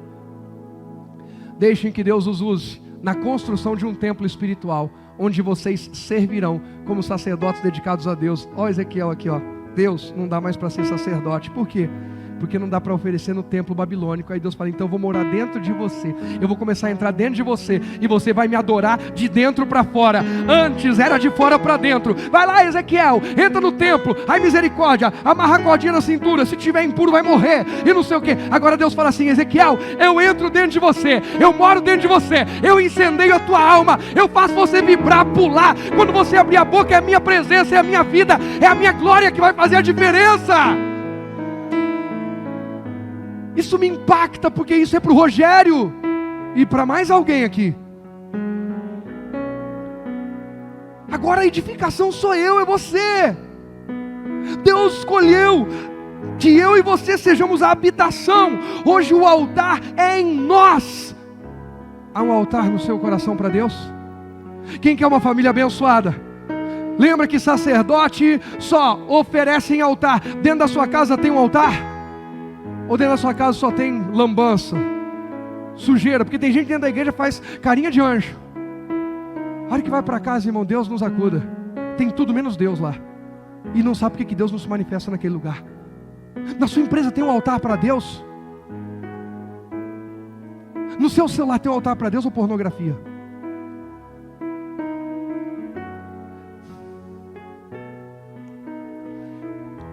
Deixem que Deus os use na construção de um templo espiritual, onde vocês servirão como sacerdotes dedicados a Deus. Ó Ezequiel aqui, ó. Deus não dá mais para ser sacerdote. Por quê? porque não dá para oferecer no templo babilônico. Aí Deus fala, então eu vou morar dentro de você, eu vou começar a entrar dentro de você, e você vai me adorar de dentro para fora. Antes era de fora para dentro. Vai lá, Ezequiel, entra no templo, ai misericórdia, amarra a cordinha na cintura, se tiver impuro vai morrer, e não sei o que. Agora Deus fala assim, Ezequiel, eu entro dentro de você, eu moro dentro de você, eu incendeio a tua alma, eu faço você vibrar, pular. Quando você abrir a boca, é a minha presença, é a minha vida, é a minha glória que vai fazer a diferença. Isso me impacta, porque isso é para o Rogério e para mais alguém aqui. Agora a edificação sou eu, é você. Deus escolheu que eu e você sejamos a habitação. Hoje o altar é em nós. Há um altar no seu coração para Deus? Quem quer uma família abençoada? Lembra que sacerdote só oferece em altar. Dentro da sua casa tem um altar? Ou dentro da sua casa só tem lambança, sujeira? Porque tem gente dentro da igreja que faz carinha de anjo. A hora que vai para casa, irmão, Deus nos acuda. Tem tudo menos Deus lá. E não sabe porque que Deus não se manifesta naquele lugar. Na sua empresa tem um altar para Deus? No seu celular tem um altar para Deus ou pornografia?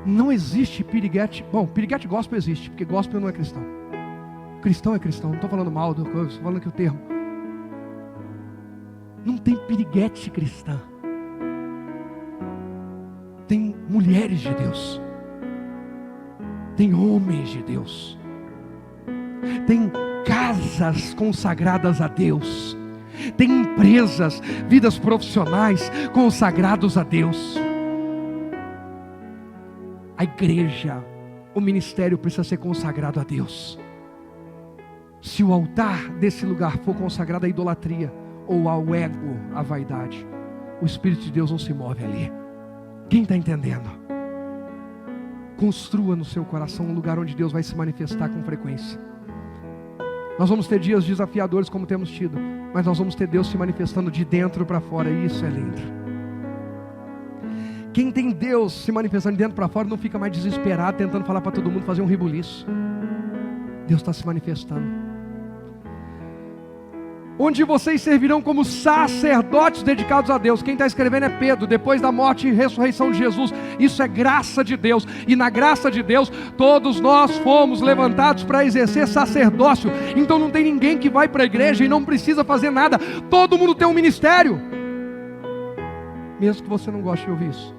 Não existe piriguete. Bom, piriguete gospel existe, porque gospel não é cristão. Cristão é cristão, não estou falando mal, estou falando que o termo. Não tem piriguete cristã. Tem mulheres de Deus. Tem homens de Deus. Tem casas consagradas a Deus. Tem empresas, vidas profissionais consagrados a Deus. A igreja, o ministério precisa ser consagrado a Deus. Se o altar desse lugar for consagrado à idolatria, ou ao ego, à vaidade, o Espírito de Deus não se move ali. Quem está entendendo? Construa no seu coração um lugar onde Deus vai se manifestar com frequência. Nós vamos ter dias desafiadores como temos tido, mas nós vamos ter Deus se manifestando de dentro para fora, e isso é lindo. Quem tem Deus se manifestando de dentro para fora não fica mais desesperado, tentando falar para todo mundo, fazer um rebuliço. Deus está se manifestando. Onde vocês servirão como sacerdotes dedicados a Deus. Quem está escrevendo é Pedro, depois da morte e ressurreição de Jesus. Isso é graça de Deus, e na graça de Deus, todos nós fomos levantados para exercer sacerdócio. Então não tem ninguém que vai para a igreja e não precisa fazer nada. Todo mundo tem um ministério, mesmo que você não goste de ouvir isso.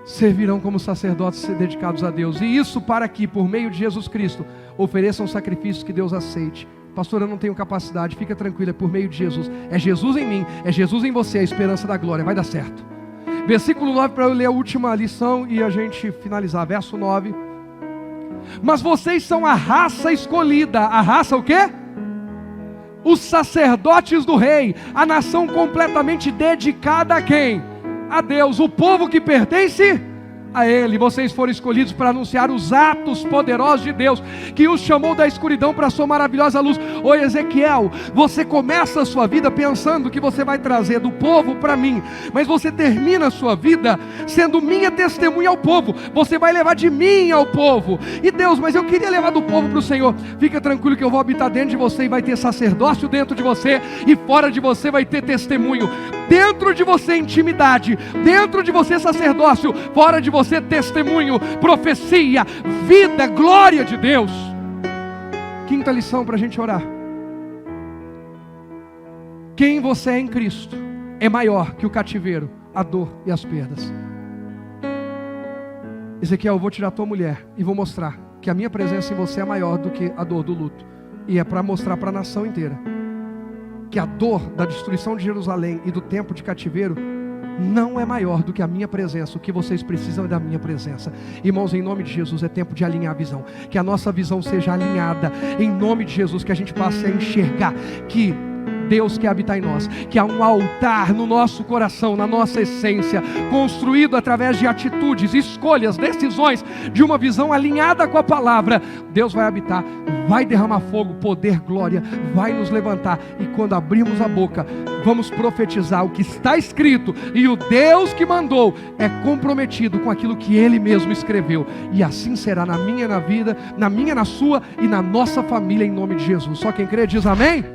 Servirão como sacerdotes dedicados a Deus, e isso para que, por meio de Jesus Cristo, ofereçam sacrifícios que Deus aceite. Pastor, eu não tenho capacidade. Fica tranquilo, é por meio de Jesus. É Jesus em mim, é Jesus em você, a esperança da glória. Vai dar certo. Versículo 9, para eu ler a última lição e a gente finalizar. Verso 9. Mas vocês são a raça escolhida. A raça o quê? Os sacerdotes do rei. A nação completamente dedicada a quem? A Deus. O povo que pertence a Ele. Vocês foram escolhidos para anunciar os atos poderosos de Deus, que os chamou da escuridão para a sua maravilhosa luz. Ô Ezequiel, você começa a sua vida pensando que você vai trazer do povo para mim, mas você termina a sua vida sendo minha testemunha ao povo. Você vai levar de mim ao povo. E Deus, mas eu queria levar do povo para o Senhor. Fica tranquilo que eu vou habitar dentro de você, e vai ter sacerdócio dentro de você, e fora de você vai ter testemunho. Dentro de você intimidade, dentro de você sacerdócio, fora de você testemunho, profecia, vida, glória de Deus. Quinta lição para a gente orar. Quem você é em Cristo é maior que o cativeiro, a dor e as perdas. Ezequiel, eu vou tirar a tua mulher e vou mostrar que a minha presença em você é maior do que a dor do luto. E é para mostrar para a nação inteira que a dor da destruição de Jerusalém e do tempo de cativeiro não é maior do que a minha presença. O que vocês precisam é da minha presença. Irmãos, em nome de Jesus, é tempo de alinhar a visão. Que a nossa visão seja alinhada, em nome de Jesus, que a gente passe a enxergar que Deus quer habitar em nós, que há um altar no nosso coração, na nossa essência, construído através de atitudes, escolhas, decisões, de uma visão alinhada com a palavra. Deus vai habitar, vai derramar fogo, poder, glória, vai nos levantar, e quando abrirmos a boca, vamos profetizar o que está escrito, e o Deus que mandou é comprometido com aquilo que Ele mesmo escreveu, e assim será na minha, na vida, na minha, na sua e na nossa família, em nome de Jesus. Só quem crê diz amém.